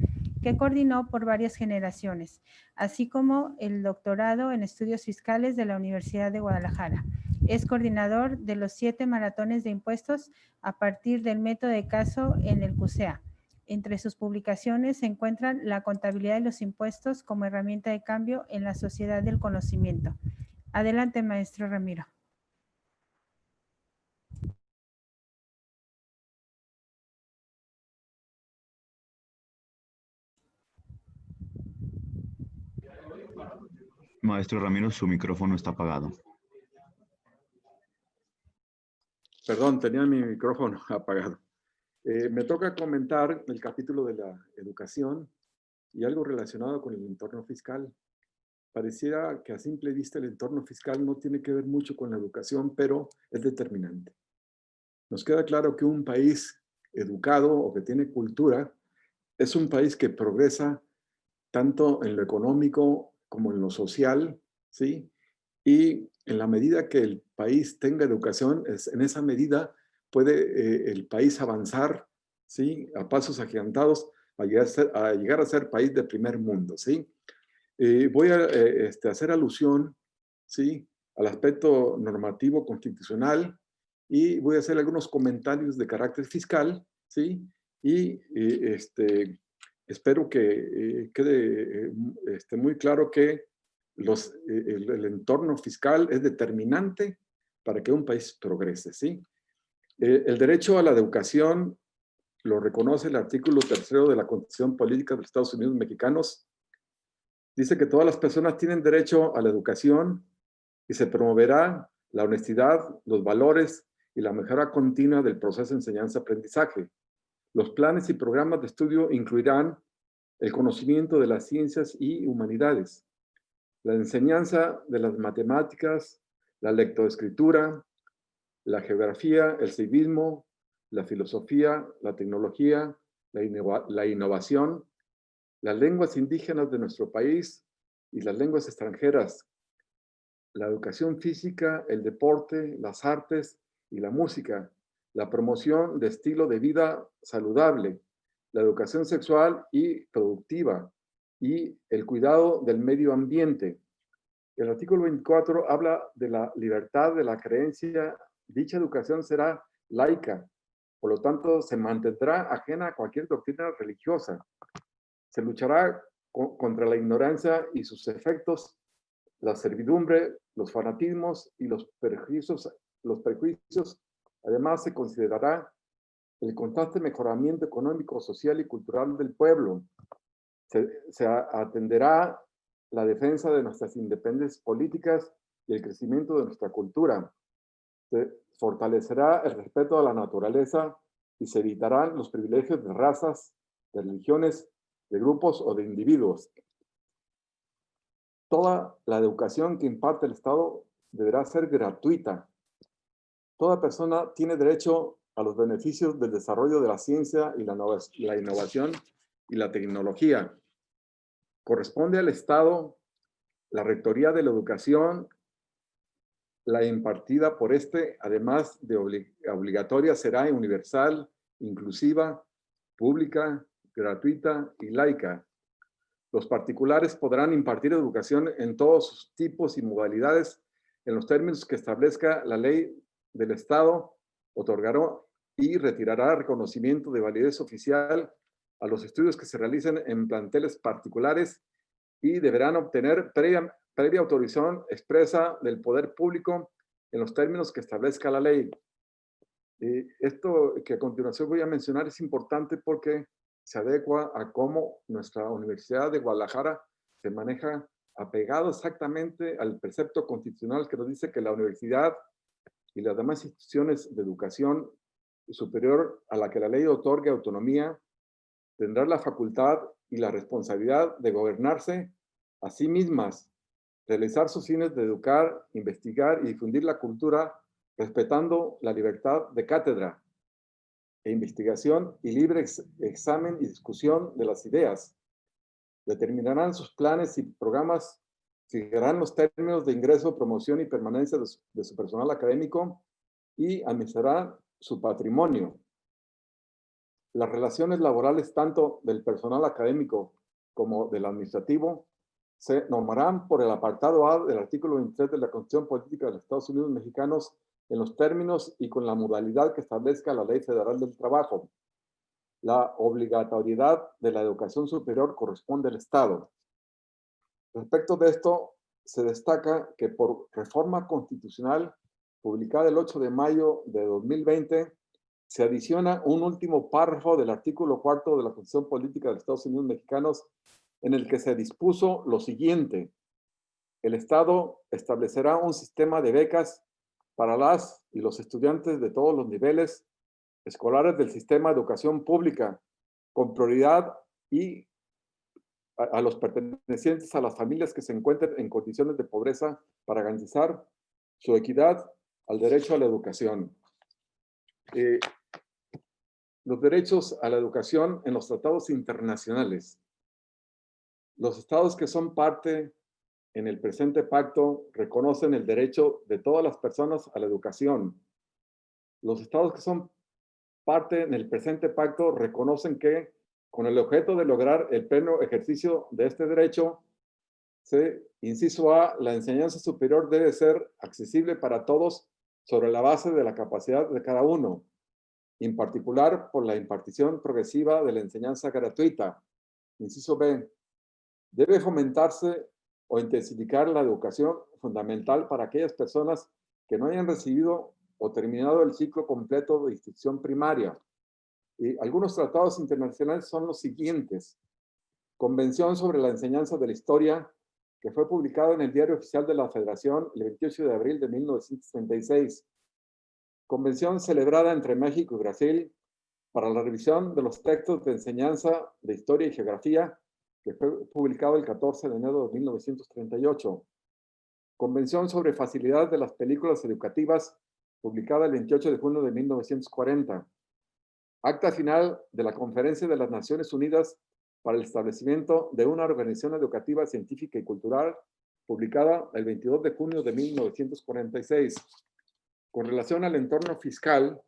que coordinó por varias generaciones, así como el doctorado en estudios fiscales de la Universidad de Guadalajara. Es coordinador de los 7 maratones de impuestos a partir del método de caso en el CUSEA. Entre sus publicaciones se encuentran la contabilidad de los impuestos como herramienta de cambio en la sociedad del conocimiento. Adelante, maestro Ramiro. Maestro Ramiro, su micrófono está apagado. Perdón, tenía mi micrófono apagado. Me toca comentar el capítulo de la educación y algo relacionado con el entorno fiscal. Pareciera que a simple vista el entorno fiscal no tiene que ver mucho con la educación, pero es determinante. Nos queda claro que un país educado o que tiene cultura es un país que progresa tanto en lo económico como en lo social, ¿sí? Y en la medida que el país tenga educación, en esa medida puede el país avanzar, ¿sí? A pasos agigantados a llegar a ser país de primer mundo, ¿sí? Voy a hacer alusión, ¿sí? Al aspecto normativo constitucional y voy a hacer algunos comentarios de carácter fiscal, ¿sí? Y espero que quede muy claro que el entorno fiscal es determinante para que un país progrese, ¿sí? El derecho a la educación lo reconoce el artículo 3 de la Constitución Política de los Estados Unidos Mexicanos. Dice que todas las personas tienen derecho a la educación y se promoverá la honestidad, los valores y la mejora continua del proceso de enseñanza-aprendizaje. Los planes y programas de estudio incluirán el conocimiento de las ciencias y humanidades, la enseñanza de las matemáticas, la lectoescritura, la geografía, el civismo, la filosofía, la tecnología, la innovación, las lenguas indígenas de nuestro país y las lenguas extranjeras, la educación física, el deporte, las artes y la música, la promoción de estilo de vida saludable, la educación sexual y productiva y el cuidado del medio ambiente. El artículo 24 habla de la libertad de la creencia. Dicha educación será laica, por lo tanto se mantendrá ajena a cualquier doctrina religiosa. Se luchará contra la ignorancia y sus efectos, la servidumbre, los fanatismos y los prejuicios. Además, se considerará el constante mejoramiento económico, social y cultural del pueblo. Se atenderá la defensa de nuestras independencias políticas y el crecimiento de nuestra cultura. Se fortalecerá el respeto a la naturaleza y se evitarán los privilegios de razas, de religiones, de grupos o de individuos. Toda la educación que imparte el Estado deberá ser gratuita. Toda persona tiene derecho a los beneficios del desarrollo de la ciencia y la innovación y la tecnología. Corresponde al Estado la rectoría de la educación, la impartida por además de obligatoria, será universal, inclusiva, pública, gratuita y laica. Los particulares podrán impartir educación en todos sus tipos y modalidades en los términos que establezca la ley del Estado, otorgará y retirará reconocimiento de validez oficial a los estudios que se realicen en planteles particulares y deberán obtener previa autorización expresa del poder público en los términos que establezca la ley. Esto que a continuación voy a mencionar es importante porque se adecua a cómo nuestra Universidad de Guadalajara se maneja apegado exactamente al precepto constitucional que nos dice que la universidad y las demás instituciones de educación superior a la que la ley otorgue autonomía tendrán la facultad y la responsabilidad de gobernarse a sí mismas, realizar sus fines de educar, investigar y difundir la cultura respetando la libertad de cátedra e investigación y libre examen y discusión de las ideas. Determinarán sus planes y programas, fijarán los términos de ingreso, promoción y permanencia de su personal académico y administrarán su patrimonio. Las relaciones laborales tanto del personal académico como del administrativo se normarán por el apartado A del artículo 23 de la Constitución Política de los Estados Unidos Mexicanos en los términos y con la modalidad que establezca la Ley Federal del Trabajo. La obligatoriedad de la educación superior corresponde al Estado. Respecto de esto, se destaca que por reforma constitucional publicada el 8 de mayo de 2020, se adiciona un último párrafo del artículo 4 de la Constitución Política de los Estados Unidos Mexicanos en el que se dispuso lo siguiente: el Estado establecerá un sistema de becas para las y los estudiantes de todos los niveles escolares del sistema de educación pública, con prioridad y a los pertenecientes a las familias que se encuentren en condiciones de pobreza para garantizar su equidad al derecho a la educación. Los derechos a la educación en los tratados internacionales. Los estados que son parte en el presente pacto reconocen el derecho de todas las personas a la educación. Los estados que son parte en el presente pacto reconocen que, con el objeto de lograr el pleno ejercicio de este derecho, inciso A, la enseñanza superior debe ser accesible para todos sobre la base de la capacidad de cada uno, en particular por la impartición progresiva de la enseñanza gratuita. Inciso B, debe fomentarse o intensificar la educación fundamental para aquellas personas que no hayan recibido o terminado el ciclo completo de instrucción primaria. Y algunos tratados internacionales son los siguientes: Convención sobre la enseñanza de la historia, que fue publicado en el Diario Oficial de la Federación el 28 de abril de 1936. Convención celebrada entre México y Brasil para la revisión de los textos de enseñanza de historia y geografía, que fue publicado el 14 de enero de 1938. Convención sobre facilidad de las películas educativas, publicada el 28 de junio de 1940. Acta final de la Conferencia de las Naciones Unidas para el establecimiento de una organización educativa, científica y cultural, publicada el 22 de junio de 1946. Con relación al entorno fiscal,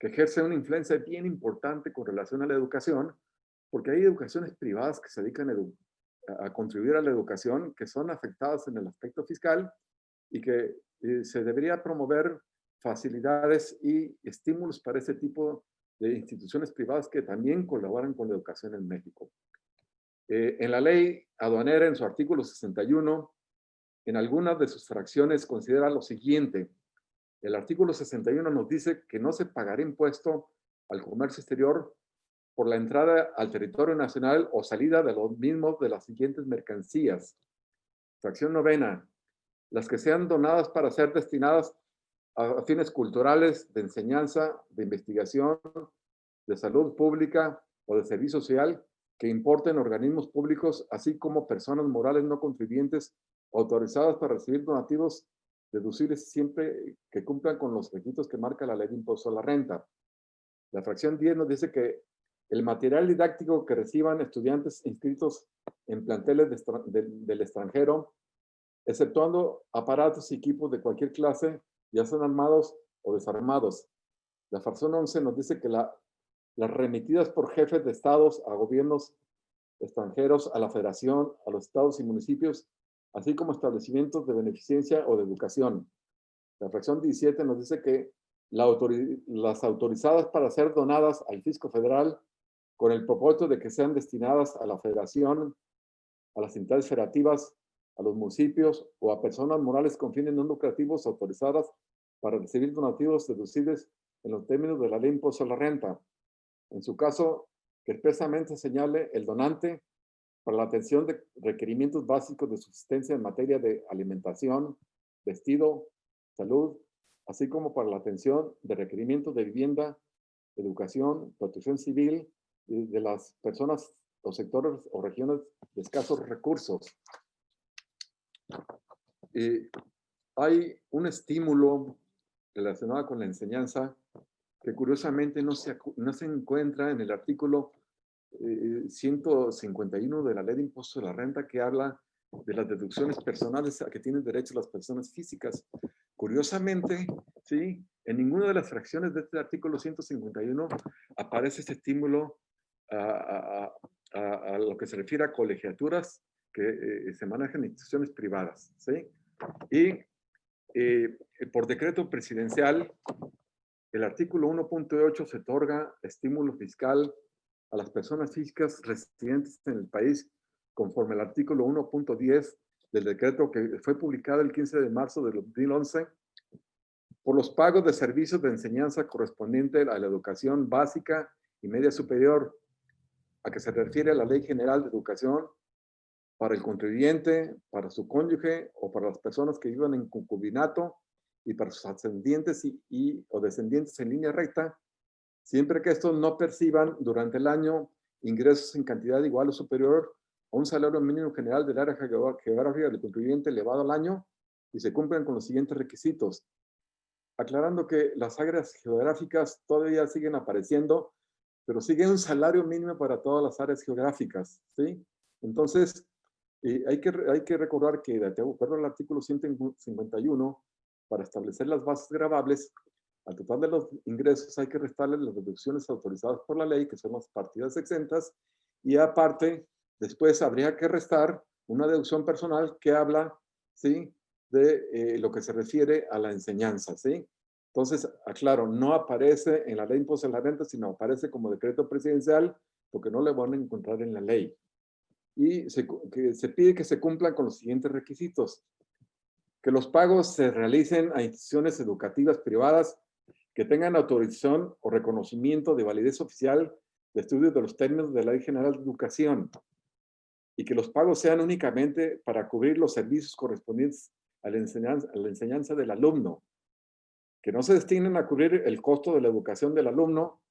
que ejerce una influencia bien importante con relación a la educación, porque hay educaciones privadas que se dedican a contribuir a la educación, que son afectadas en el aspecto fiscal y que se debería promover facilidades y estímulos para ese tipo de instituciones privadas que también colaboran con la educación en México. En la ley aduanera, en su artículo 61, en algunas de sus fracciones considera lo siguiente. El artículo 61 nos dice que no se pagará impuesto al comercio exterior por la entrada al territorio nacional o salida de los mismos de las siguientes mercancías. Fracción novena, las que sean donadas para ser destinadas a fines culturales, de enseñanza, de investigación, de salud pública o de servicio social, que importen organismos públicos, así como personas morales no contribuyentes autorizadas para recibir donativos deducibles siempre que cumplan con los requisitos que marca la ley de impuesto a la renta. La fracción 10 nos dice que el material didáctico que reciban estudiantes inscritos en planteles del extranjero, exceptuando aparatos y equipos de cualquier clase, ya sean armados o desarmados. La fracción 11 nos dice que las remitidas por jefes de estados a gobiernos extranjeros a la federación, a los estados y municipios, así como establecimientos de beneficencia o de educación. La fracción 17 nos dice que las autorizadas para ser donadas al fisco federal con el propósito de que sean destinadas a la federación, a las entidades federativas, a los municipios o a personas morales con fines no lucrativos autorizadas para recibir donativos deducibles en los términos de la ley de impuesto a la renta. En su caso, que expresamente señale el donante para la atención de requerimientos básicos de subsistencia en materia de alimentación, vestido, salud, así como para la atención de requerimientos de vivienda, educación, protección civil de las personas o sectores o regiones de escasos recursos. Hay un estímulo relacionado con la enseñanza que curiosamente no se encuentra en el artículo 151 de la Ley de Impuesto de la Renta, que habla de las deducciones personales a que tienen derecho las personas físicas. Curiosamente, ¿sí?, en ninguna de las fracciones de este artículo 151 aparece este estímulo a lo que se refiere a colegiaturas que se manejan en instituciones privadas, ¿sí? Y por decreto presidencial, el artículo 1.8 se otorga estímulo fiscal a las personas físicas residentes en el país conforme al artículo 1.10 del decreto que fue publicado el 15 de marzo de 2011 por los pagos de servicios de enseñanza correspondiente a la educación básica y media superior, a que se refiere a la Ley General de Educación para el contribuyente, para su cónyuge o para las personas que vivan en concubinato y para sus ascendientes o descendientes en línea recta, siempre que estos no perciban durante el año ingresos en cantidad igual o superior a un salario mínimo general del área geográfica del contribuyente elevado al año y se cumplen con los siguientes requisitos. Aclarando que las áreas geográficas todavía siguen apareciendo, pero sigue un salario mínimo para todas las áreas geográficas, ¿sí? Entonces, hay que recordar que de acuerdo al artículo 151, para establecer las bases gravables, al total de los ingresos hay que restarle las deducciones autorizadas por la ley, que son las partidas exentas, y aparte, después habría que restar una deducción personal que habla, ¿sí?, de lo que se refiere a la enseñanza, ¿sí? Entonces, aclaro, no aparece en la ley de impuesto a la renta, sino aparece como decreto presidencial, porque no le van a encontrar en la ley. Y se pide que se cumplan con los siguientes requisitos: que los pagos se realicen a instituciones educativas privadas que tengan autorización o reconocimiento de validez oficial de estudios de los términos de la Ley General de Educación, y que los pagos sean únicamente para cubrir los servicios correspondientes a la enseñanza del alumno, que no se destinen a cubrir el costo de la educación del alumno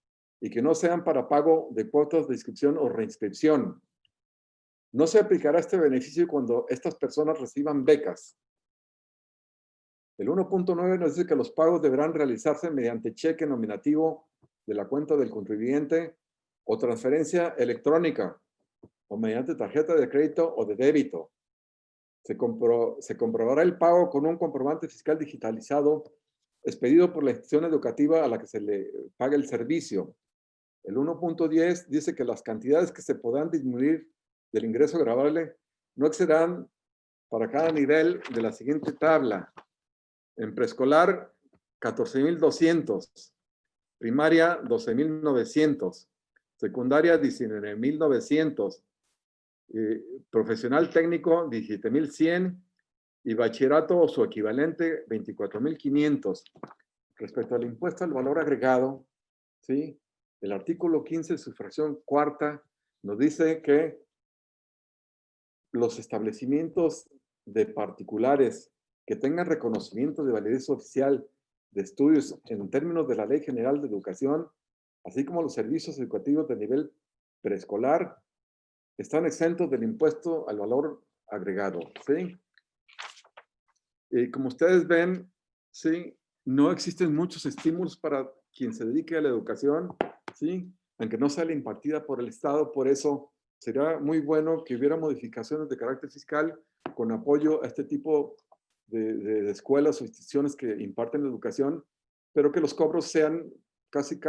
y que no sean para pago de cuotas de inscripción o reinscripción. No se aplicará este beneficio cuando estas personas reciban becas. El 1.9 nos dice que los pagos deberán realizarse mediante cheque nominativo de la cuenta del contribuyente o transferencia electrónica o mediante tarjeta de crédito o de débito. Se comprobará el pago con un comprobante fiscal digitalizado expedido por la institución educativa a la que se le pague el servicio. El 1.10 dice que las cantidades que se podrán disminuir del ingreso gravable no excederán para cada nivel de la siguiente tabla. En preescolar, 14,200. Primaria, 12,900. Secundaria, 19,900. Profesional técnico, 17,100. Y bachillerato o su equivalente, 24,500. Respecto al impuesto al valor agregado, ¿sí?, el artículo 15, su fracción cuarta, nos dice que los establecimientos de particulares que tengan reconocimiento de validez oficial de estudios en términos de la Ley General de Educación, así como los servicios educativos de nivel preescolar, están exentos del impuesto al valor agregado, ¿sí? Como ustedes ven, ¿sí?, no existen muchos estímulos para quien se dedique a la educación, ¿sí?, aunque no sea impartida por el Estado. Por eso sería muy bueno que hubiera modificaciones de carácter fiscal con apoyo a este tipo de escuelas o instituciones que imparten educación, pero que los cobros sean casi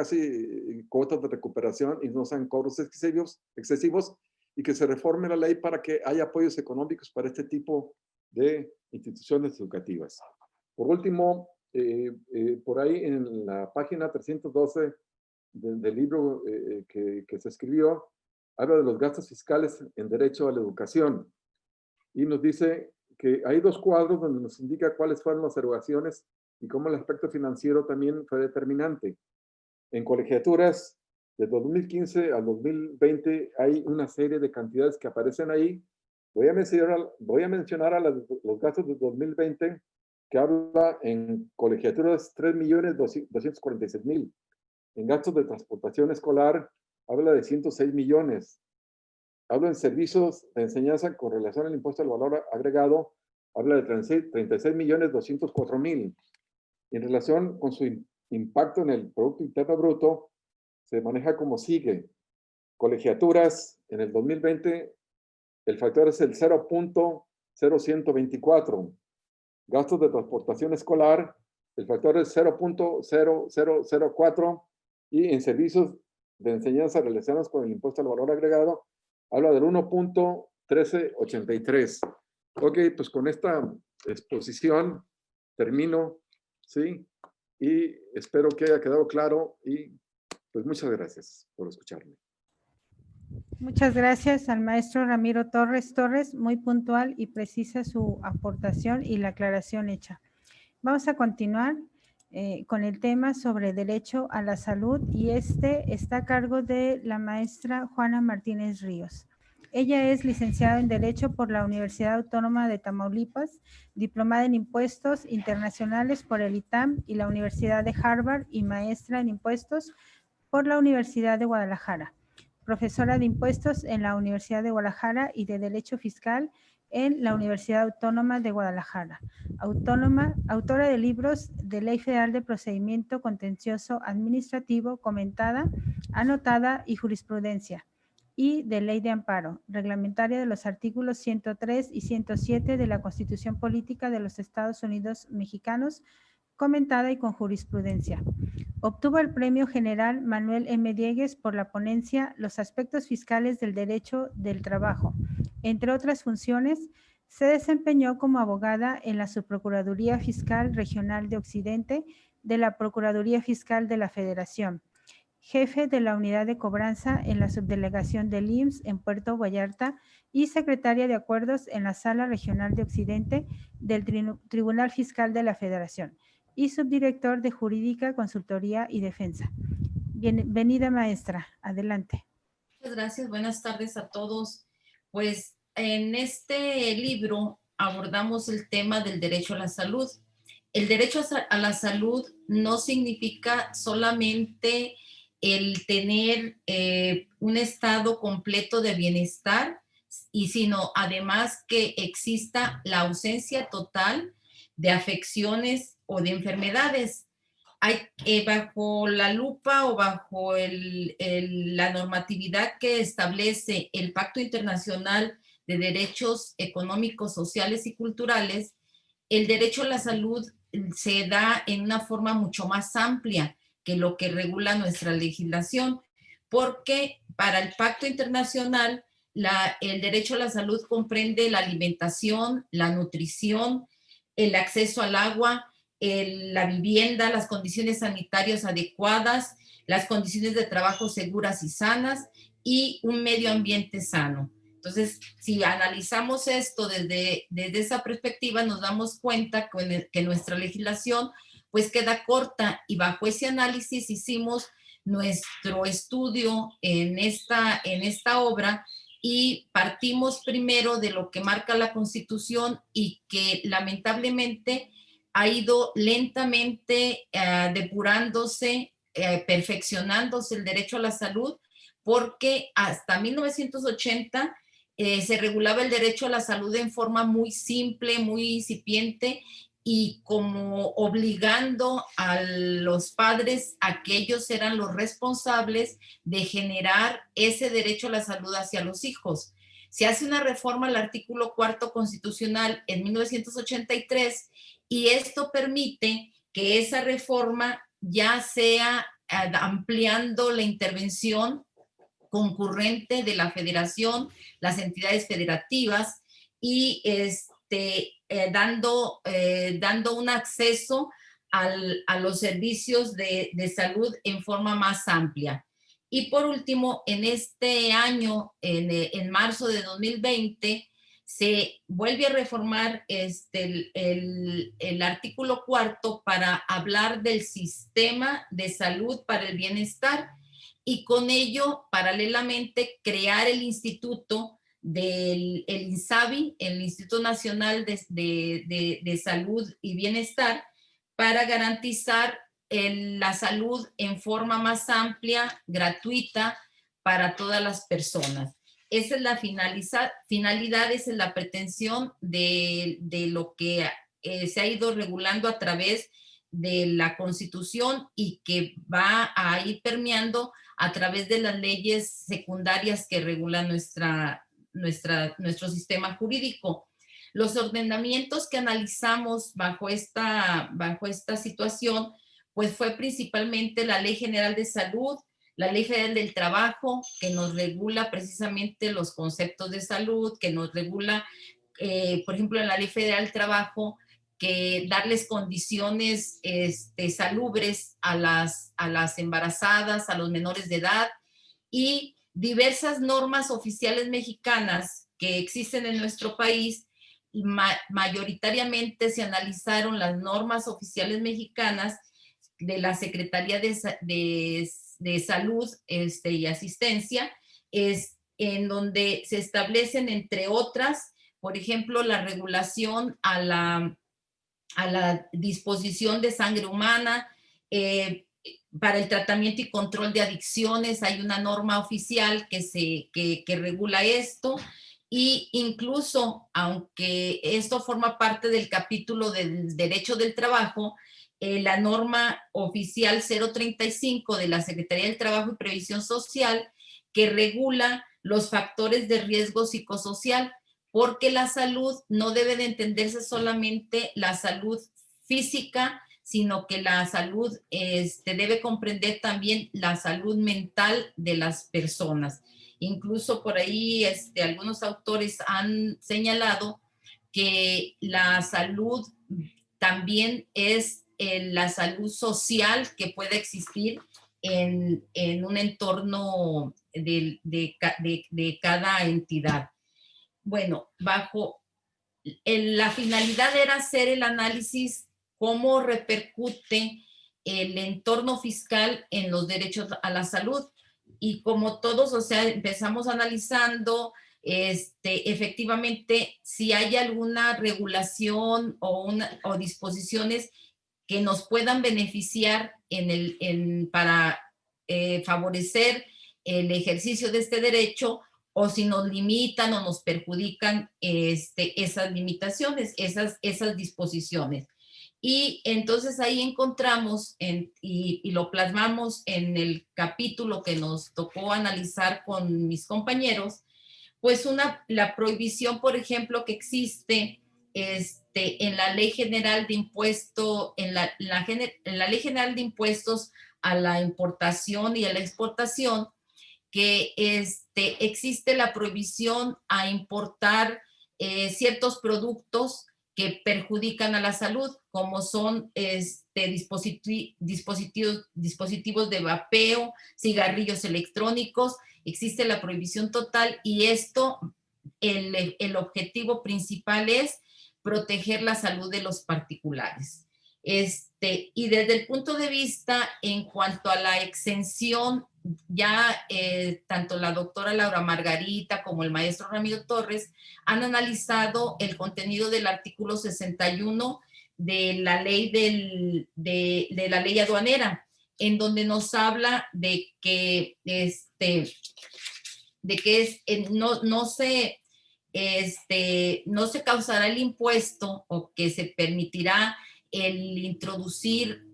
cuotas de recuperación y no sean cobros excesivos, y que se reforme la ley para que haya apoyos económicos para este tipo de instituciones educativas. Por último, por ahí en la página 312 del libro que se escribió, habla de los gastos fiscales en derecho a la educación y nos dice que hay dos cuadros donde nos indica cuáles fueron las erogaciones y cómo el aspecto financiero también fue determinante. En colegiaturas, de 2015 al 2020 hay una serie de cantidades que aparecen ahí. Voy a mencionar los gastos de 2020, que habla en colegiaturas 3.246.000. En gastos de transportación escolar habla de 106 millones. Habla en servicios de enseñanza con relación al impuesto al valor agregado, habla de 36.204.000. En relación con su impacto en el Producto Interno Bruto, se maneja como sigue. Colegiaturas, en el 2020, el factor es el 0.0124. Gastos de transportación escolar, el factor es 0.0004. Y en servicios de enseñanza relacionados con el impuesto al valor agregado, habla del 1.1383. Ok, pues con esta exposición termino, ¿sí? Y espero que haya quedado claro y pues muchas gracias por escucharme. Muchas gracias al maestro Ramiro Torres, muy puntual y precisa su aportación y la aclaración hecha. Vamos a continuar con el tema sobre derecho a la salud y este está a cargo de la maestra Juana Martínez Ríos. Ella es licenciada en Derecho por la Universidad Autónoma de Tamaulipas, diplomada en Impuestos Internacionales por el ITAM y la Universidad de Harvard y maestra en Impuestos por la Universidad de Guadalajara. Profesora de Impuestos en la Universidad de Guadalajara y de Derecho Fiscal en la Universidad Autónoma de Guadalajara. Autora de libros de Ley Federal de Procedimiento Contencioso Administrativo, comentada, anotada y jurisprudencia, y de Ley de Amparo, reglamentaria de los artículos 103 y 107 de la Constitución Política de los Estados Unidos Mexicanos, comentada y con jurisprudencia. Obtuvo el Premio General Manuel M. Diegues por la ponencia Los aspectos fiscales del derecho del trabajo. Entre otras funciones, se desempeñó como abogada en la Subprocuraduría Fiscal Regional de Occidente de la Procuraduría Fiscal de la Federación, jefe de la Unidad de Cobranza en la Subdelegación del IMSS en Puerto Vallarta y secretaria de Acuerdos en la Sala Regional de Occidente del Tribunal Fiscal de la Federación y subdirector de Jurídica, Consultoría y Defensa. Bienvenida, maestra. Adelante. Muchas gracias. Buenas tardes a todos. Pues en este libro abordamos el tema del derecho a la salud. El derecho a la salud no significa solamente el tener un estado completo de bienestar, y sino además que exista la ausencia total de afecciones o de enfermedades. Hay, bajo la lupa o bajo la normatividad que establece el Pacto Internacional de Derechos Económicos, Sociales y Culturales, el derecho a la salud se da en una forma mucho más amplia que lo que regula nuestra legislación, porque para el Pacto Internacional el derecho a la salud comprende la alimentación, la nutrición, el acceso al agua, la vivienda, las condiciones sanitarias adecuadas, las condiciones de trabajo seguras y sanas y un medio ambiente sano. Entonces, si analizamos esto desde esa perspectiva, nos damos cuenta que nuestra legislación pues queda corta, y bajo ese análisis hicimos nuestro estudio en esta obra y partimos primero de lo que marca la Constitución y que lamentablemente ha ido lentamente depurándose, perfeccionándose el derecho a la salud, porque hasta 1980 se regulaba el derecho a la salud en forma muy simple, muy incipiente, y como obligando a los padres a que ellos eran los responsables de generar ese derecho a la salud hacia los hijos. Se hace una reforma al artículo 4 constitucional en 1983 y esto permite que esa reforma ya sea ampliando la intervención concurrente de la federación, las entidades federativas y dando un acceso a los servicios de salud en forma más amplia. Y por último, en este año, en marzo de 2020, se vuelve a reformar el artículo 4 para hablar del sistema de salud para el bienestar y con ello, paralelamente, crear el instituto del INSABI, el Instituto Nacional de Salud y Bienestar, para garantizar la salud en forma más amplia, gratuita, para todas las personas. Esa es la finalidad, esa es la pretensión de lo que se ha ido regulando a través de la Constitución y que va a ir permeando a través de las leyes secundarias que regulan nuestro sistema jurídico. Los ordenamientos que analizamos bajo esta situación, pues fue principalmente la Ley General de Salud, la Ley Federal del Trabajo, que nos regula precisamente los conceptos de salud, que nos regula, por ejemplo, en la Ley Federal del Trabajo, que darles condiciones salubres a las embarazadas, a los menores de edad, y diversas normas oficiales mexicanas que existen en nuestro país. Mayoritariamente se analizaron las normas oficiales mexicanas de la Secretaría de Salud y Asistencia, en donde se establecen, entre otras, por ejemplo, la regulación a la disposición de sangre humana, para el tratamiento y control de adicciones. Hay una norma oficial que regula esto, y incluso, aunque esto forma parte del capítulo del derecho del trabajo, la norma oficial 035 de la Secretaría del Trabajo y Previsión Social, que regula los factores de riesgo psicosocial, porque la salud no debe de entenderse solamente la salud física, sino que la salud debe comprender también la salud mental de las personas. Incluso por ahí algunos autores han señalado que la salud también es la salud social que puede existir en un entorno de cada entidad. Bueno, la finalidad era hacer el análisis cómo repercute el entorno fiscal en los derechos a la salud. Y como todos, o sea, empezamos analizando efectivamente si hay alguna regulación o disposiciones que nos puedan beneficiar para favorecer el ejercicio de este derecho, o si nos limitan o nos perjudican esas limitaciones, esas disposiciones. Y entonces ahí encontramos y lo plasmamos en el capítulo que nos tocó analizar con mis compañeros, pues la prohibición, por ejemplo, que existe en la Ley General de Impuesto, en la Ley General de Impuestos a la importación y a la exportación, que existe la prohibición a importar ciertos productos que perjudican a la salud, como son dispositivos de vapeo, cigarrillos electrónicos. Existe la prohibición total, y esto, el objetivo principal es proteger la salud de los particulares. Y desde el punto de vista, en cuanto a la exención, ya tanto la doctora Laura Margarita como el maestro Ramiro Torres han analizado el contenido del artículo 61 de la ley de la ley aduanera, en donde nos habla de que no se causará el impuesto, o que se permitirá el introducir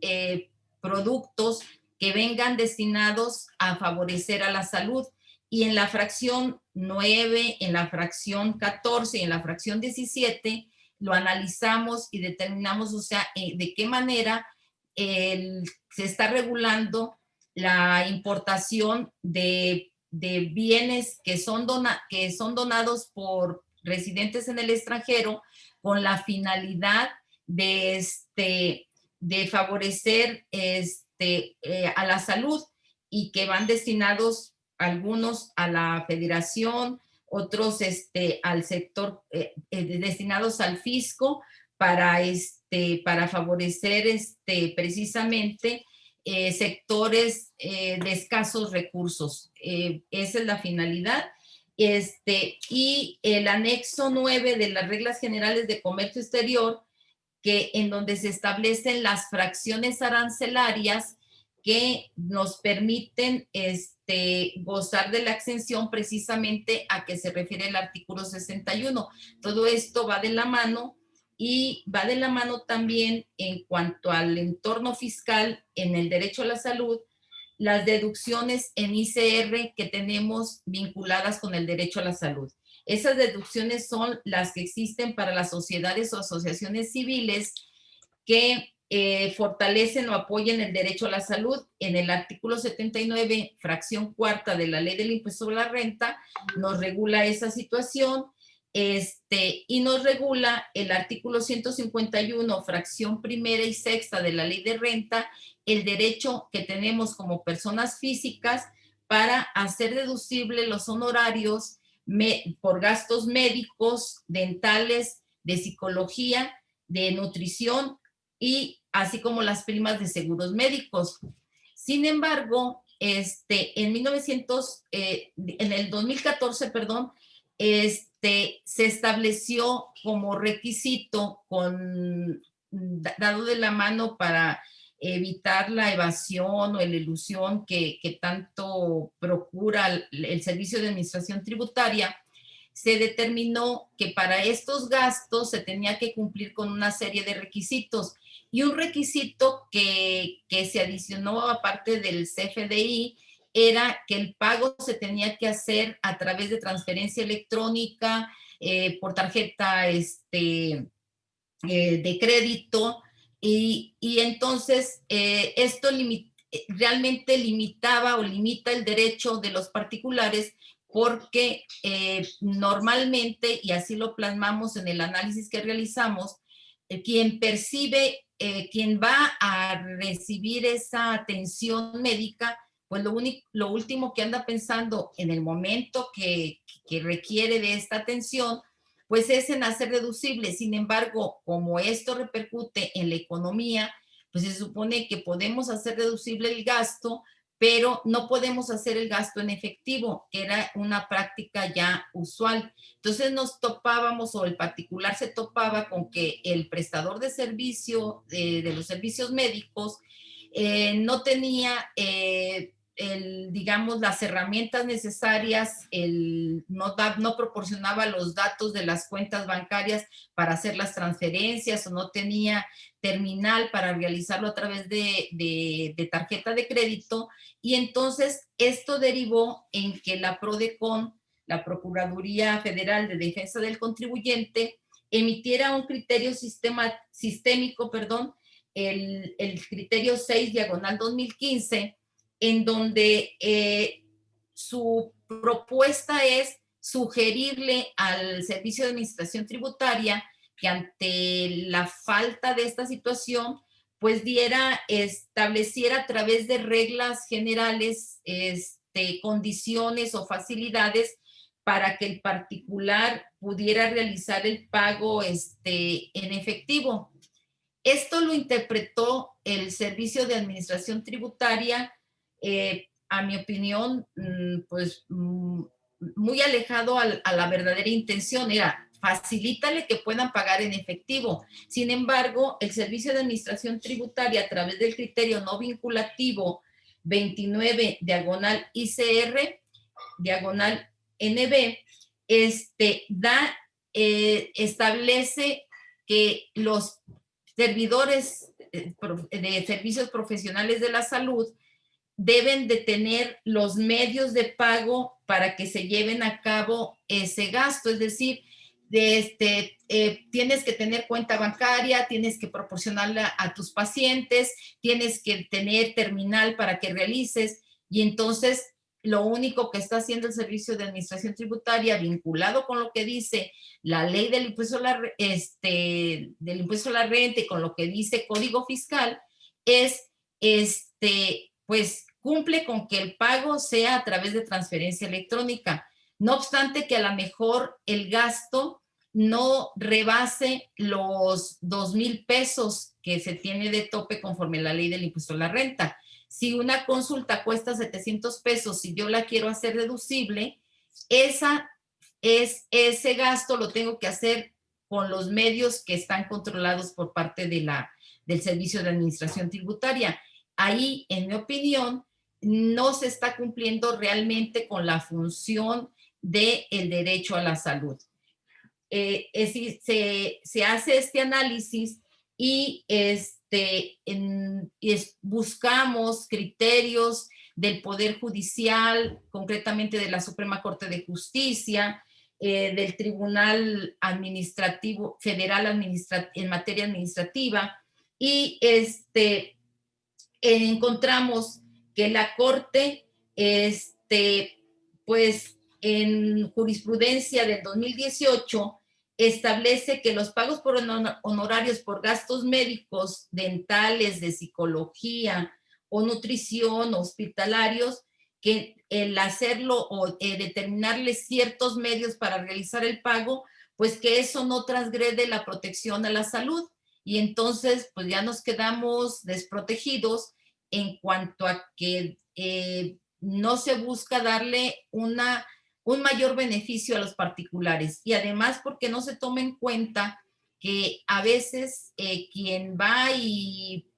productos que vengan destinados a favorecer a la salud. Y en la fracción 9, en la fracción 14 y en la fracción 17 lo analizamos y determinamos, o sea, de qué manera se está regulando la importación de bienes que son donados por residentes en el extranjero con la finalidad de favorecer a la salud, y que van destinados algunos a la federación, otros al sector, destinados al fisco para favorecer precisamente sectores de escasos recursos. Esa es la finalidad. Y el anexo 9 de las reglas generales de comercio exterior, en donde se establecen las fracciones arancelarias que nos permiten gozar de la exención, precisamente a que se refiere el artículo 61. Todo esto va de la mano, y va de la mano también en cuanto al entorno fiscal en el derecho a la salud, las deducciones en ICR que tenemos vinculadas con el derecho a la salud. Esas deducciones son las que existen para las sociedades o asociaciones civiles que fortalecen o apoyen el derecho a la salud. En el artículo 79, fracción cuarta de la Ley del Impuesto sobre la Renta, nos regula esa situación, y nos regula el artículo 151, fracción primera y sexta de la Ley de Renta, el derecho que tenemos como personas físicas para hacer deducible los honorarios por gastos médicos, dentales, de psicología, de nutrición, y así como las primas de seguros médicos. Sin embargo, en el 2014, perdón, se estableció como requisito, dado de la mano para evitar la evasión o la elusión que tanto procura el Servicio de Administración Tributaria, se determinó que para estos gastos se tenía que cumplir con una serie de requisitos, y un requisito que se adicionó aparte del CFDI era que el pago se tenía que hacer a través de transferencia electrónica, por tarjeta de crédito, y entonces esto realmente limitaba o limita el derecho de los particulares, porque normalmente, y así lo plasmamos en el análisis que realizamos, quien percibe, quien va a recibir esa atención médica, pues lo último que anda pensando en el momento que requiere de esta atención, pues es en hacer deducible. Sin embargo, como esto repercute en la economía, pues se supone que podemos hacer deducible el gasto, pero no podemos hacer el gasto en efectivo, que era una práctica ya usual. Entonces nos topábamos, o el particular se topaba con que el prestador de servicio, de los servicios médicos, no tenía, digamos, las herramientas necesarias, no proporcionaba los datos de las cuentas bancarias para hacer las transferencias, o no tenía terminal para realizarlo a través de tarjeta de crédito, y entonces esto derivó en que la PRODECON, la Procuraduría Federal de Defensa del Contribuyente, emitiera un criterio sistémico, el criterio 6/2015, en donde su propuesta es sugerirle al Servicio de Administración Tributaria que ante la falta de esta situación, pues estableciera a través de reglas generales condiciones o facilidades para que el particular pudiera realizar el pago en efectivo. Esto lo interpretó el Servicio de Administración Tributaria, a mi opinión, pues muy alejado a la verdadera intención. Era facilítale que puedan pagar en efectivo. Sin embargo, el Servicio de Administración Tributaria, a través del criterio no vinculativo 29/ICR/NB, establece que los servidores de servicios profesionales de la salud deben de tener los medios de pago para que se lleven a cabo ese gasto. Es decir, tienes que tener cuenta bancaria, tienes que proporcionarla a tus pacientes, tienes que tener terminal para que realices, y entonces lo único que está haciendo el Servicio de Administración Tributaria, vinculado con lo que dice la ley del impuesto a la, del impuesto a la renta y con lo que dice Código Fiscal, es, pues, cumple con que el pago sea a través de transferencia electrónica. No obstante que a lo mejor el gasto no rebase los 2,000 pesos que se tiene de tope conforme a la ley del impuesto a la renta. Si una consulta cuesta 700 pesos, si yo la quiero hacer deducible, ese gasto lo tengo que hacer con los medios que están controlados por parte del Servicio de Administración Tributaria. Ahí, en mi opinión, no se está cumpliendo realmente con la función del derecho a la salud. Es decir, se hace este análisis y buscamos criterios del Poder Judicial, concretamente de la Suprema Corte de Justicia, del Tribunal Administrativo Federal en materia administrativa, y encontramos que la Corte, pues en jurisprudencia del 2018, establece que los pagos por honorarios por gastos médicos, dentales, de psicología o nutrición, hospitalarios, que el hacerlo o determinarles ciertos medios para realizar el pago, pues que eso no transgrede la protección a la salud. Y entonces, pues ya nos quedamos desprotegidos en cuanto a que no se busca darle un mayor beneficio a los particulares, y además porque no se toma en cuenta que a veces quien va y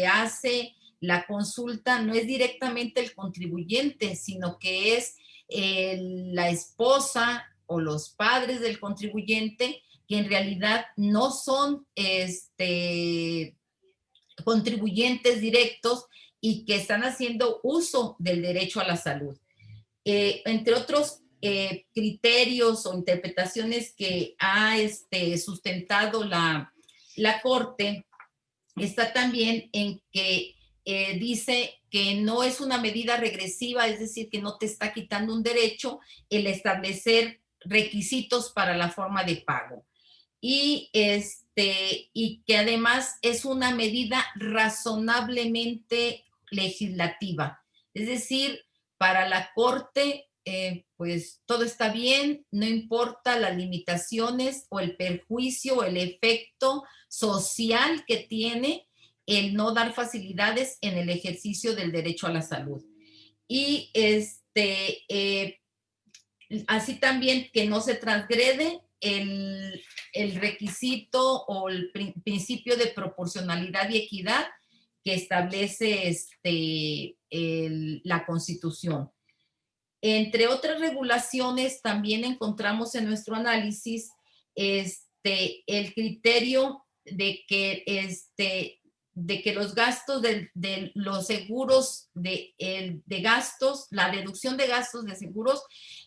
hace la consulta no es directamente el contribuyente, sino que es la esposa o los padres del contribuyente, que en realidad no son contribuyentes directos y que están haciendo uso del derecho a la salud. Entre otros criterios o interpretaciones que ha sustentado la Corte, está también en que dice que no es una medida regresiva, es decir, que no te está quitando un derecho el establecer requisitos para la forma de pago. Y que además es una medida razonablemente legislativa. Es decir, para la Corte, pues todo está bien, no importa las limitaciones o el perjuicio o el efecto social que tiene el no dar facilidades en el ejercicio del derecho a la salud. Y así también que no se transgrede el requisito o el principio de proporcionalidad y equidad que establece la Constitución. Entre otras regulaciones, también encontramos en nuestro análisis el criterio de que los gastos de los seguros de gastos, la deducción de gastos de seguros,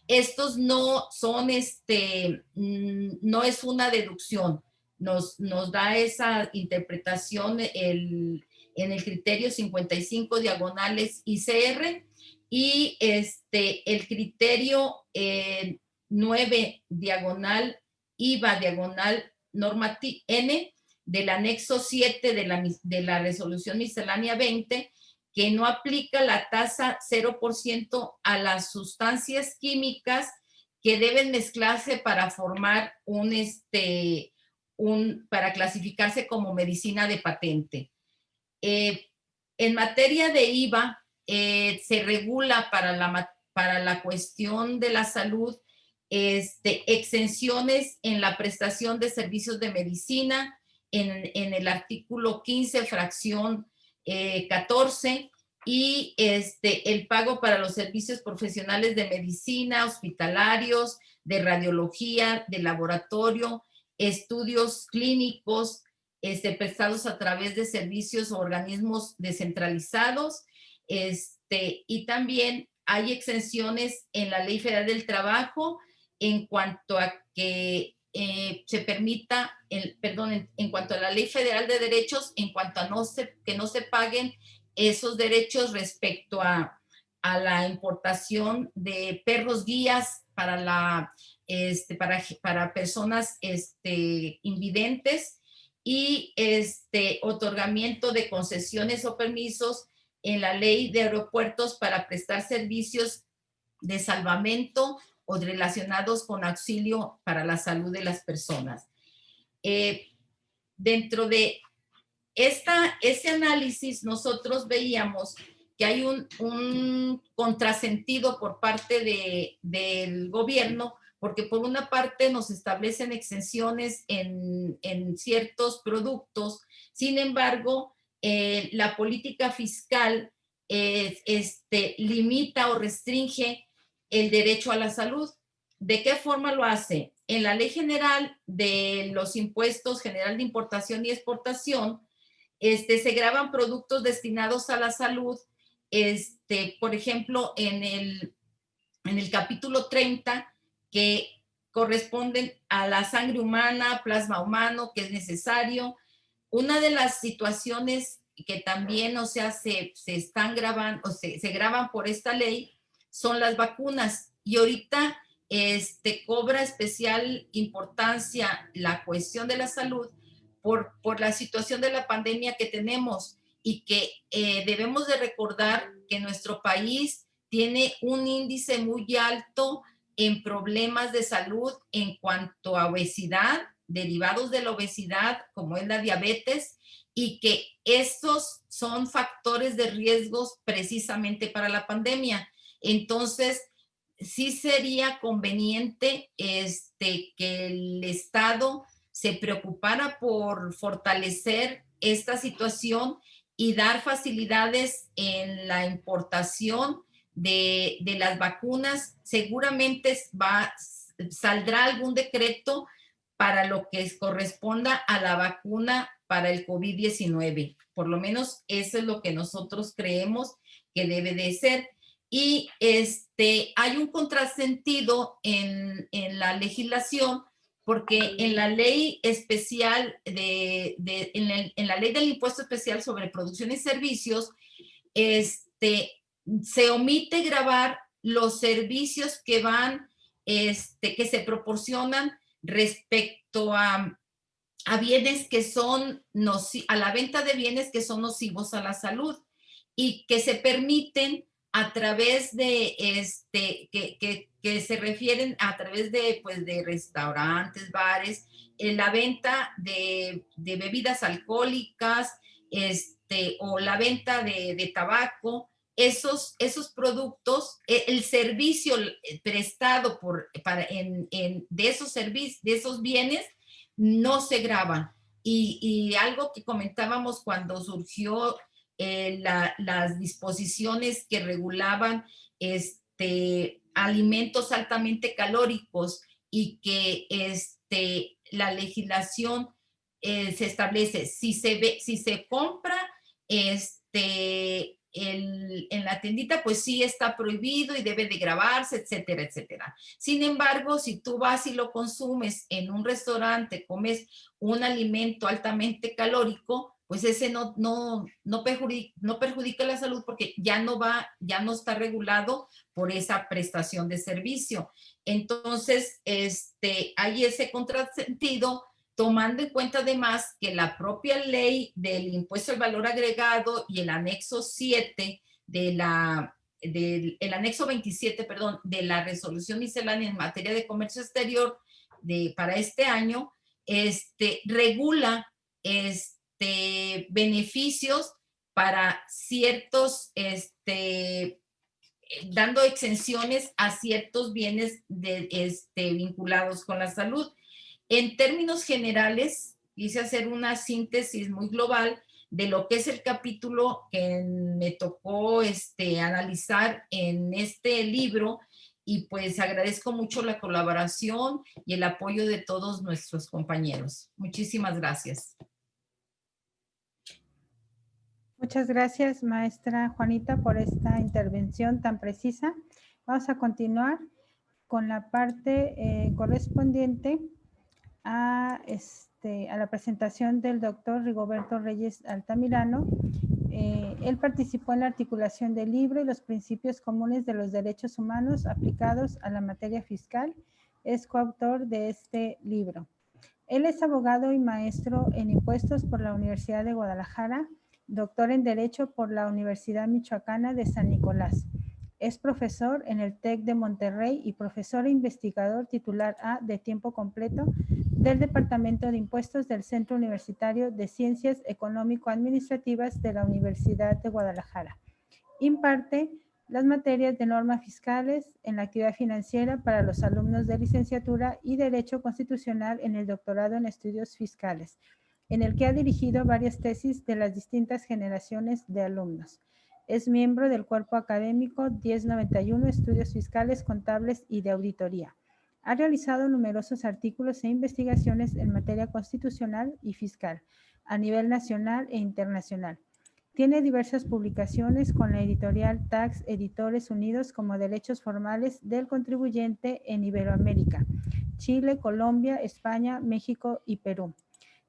estos no son, no es una deducción. Nos da esa interpretación en el criterio 55 diagonales ICR, y el criterio 9 diagonal IVA diagonal N del anexo 7 de la resolución miscelánea 20, que no aplica la tasa 0% a las sustancias químicas que deben mezclarse para formar para clasificarse como medicina de patente. En materia de IVA, se regula para la cuestión de la salud exenciones en la prestación de servicios de medicina en el artículo 15, fracción 14, y el pago para los servicios profesionales de medicina, hospitalarios, de radiología, de laboratorio, estudios clínicos prestados a través de servicios o organismos descentralizados. Y también hay exenciones en la Ley Federal del Trabajo en cuanto a que se permita, en cuanto a la Ley Federal de Derechos, en cuanto a que no se paguen esos derechos respecto a a la importación de perros guías para personas invidentes y otorgamiento de concesiones o permisos en la ley de aeropuertos para prestar servicios de salvamento o relacionados con auxilio para la salud de las personas. Dentro de ese análisis nosotros veíamos que hay un contrasentido por parte del gobierno, porque por una parte nos establecen exenciones en ciertos productos, sin embargo, la política fiscal limita o restringe el derecho a la salud. ¿De qué forma lo hace? En la Ley General de los Impuestos General de Importación y Exportación, se graban productos destinados a la salud, por ejemplo, en el capítulo 30, que corresponden a la sangre humana, plasma humano, que es necesario. Una de las situaciones que también, o sea, se están grabando, o se graban por esta ley, son las vacunas. Y ahorita cobra especial importancia la cuestión de la salud por la situación de la pandemia que tenemos, y que debemos de recordar que nuestro país tiene un índice muy alto en problemas de salud en cuanto a obesidad, derivados de la obesidad, como es la diabetes, y que estos son factores de riesgos precisamente para la pandemia. Entonces, sí sería conveniente que el Estado se preocupara por fortalecer esta situación y dar facilidades en la importación de las vacunas. Seguramente saldrá algún decreto para lo que corresponda a la vacuna para el COVID-19. Por lo menos eso es lo que nosotros creemos que debe de ser. Y hay un contrasentido en la legislación, porque en la ley especial en la ley del impuesto especial sobre producción y servicios, se omite gravar los servicios que van, que se proporcionan respecto a bienes que son a la venta de bienes que son nocivos a la salud, y que se permiten a través de que se refieren a través de, pues, de restaurantes, bares, la venta de bebidas alcohólicas, o la venta de tabaco. Esos productos, el servicio prestado de esos bienes no se graban. Y algo que comentábamos cuando surgió las disposiciones que regulaban alimentos altamente calóricos, y que la legislación se establece, si se compra en la tiendita, pues sí está prohibido y debe de grabarse, etcétera, etcétera. Sin embargo, si tú vas y lo consumes en un restaurante, comes un alimento altamente calórico, pues ese no perjudica la salud, porque ya no está regulado por esa prestación de servicio. Entonces, hay ese contrasentido, tomando en cuenta además que la propia ley del impuesto al valor agregado y el anexo 7 el anexo 27, perdón, de la resolución miscelánea en materia de comercio exterior para este año, regula beneficios para ciertos, dando exenciones a ciertos bienes vinculados con la salud. En términos generales, quise hacer una síntesis muy global de lo que es el capítulo que me tocó analizar en este libro, y pues agradezco mucho la colaboración y el apoyo de todos nuestros compañeros. Muchísimas gracias. Muchas gracias, maestra Juanita, por esta intervención tan precisa. Vamos a continuar con la parte correspondiente a la presentación del doctor Rigoberto Reyes Altamirano, Él participó en la articulación del libro y los principios comunes de los derechos humanos aplicados a la materia fiscal. Es coautor de este libro. Él es abogado y maestro en impuestos por la Universidad de Guadalajara, doctor en Derecho por la Universidad Michoacana de San Nicolás. Es profesor en el TEC de Monterrey y profesor e investigador titular A de tiempo completo del Departamento de Impuestos del Centro Universitario de Ciencias Económico-Administrativas de la Universidad de Guadalajara. Imparte las materias de normas fiscales en la actividad financiera para los alumnos de licenciatura y Derecho Constitucional en el doctorado en estudios fiscales, en el que ha dirigido varias tesis de las distintas generaciones de alumnos. Es miembro del cuerpo académico 1091 Estudios Fiscales, Contables y de Auditoría. Ha realizado numerosos artículos e investigaciones en materia constitucional y fiscal a nivel nacional e internacional. Tiene diversas publicaciones con la editorial Tax Editores Unidos como Derechos Formales del Contribuyente en Iberoamérica, Chile, Colombia, España, México y Perú.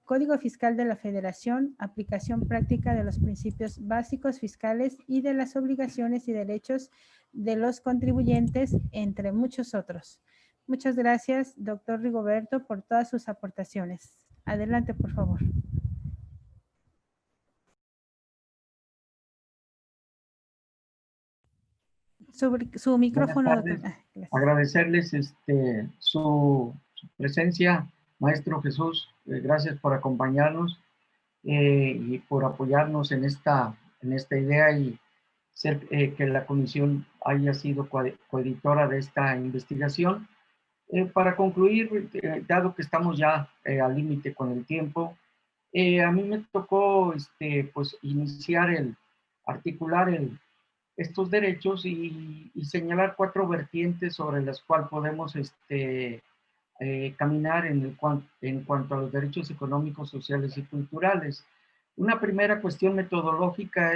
Código Fiscal de la Federación, aplicación práctica de los principios básicos fiscales y de las obligaciones y derechos de los contribuyentes, entre muchos otros. Muchas gracias, doctor Rigoberto, por todas sus aportaciones. Adelante, por favor. Su micrófono, doctor. Agradecerles su presencia, maestro Jesús. Gracias por acompañarnos y por apoyarnos en esta idea y ser, que la comisión haya sido coeditora de esta investigación. Para concluir, dado que estamos ya al límite con el tiempo, a mí me tocó pues, articular estos derechos y señalar 4 vertientes sobre las cuales podemos caminar en cuanto a los derechos económicos, sociales y culturales. Una primera cuestión metodológica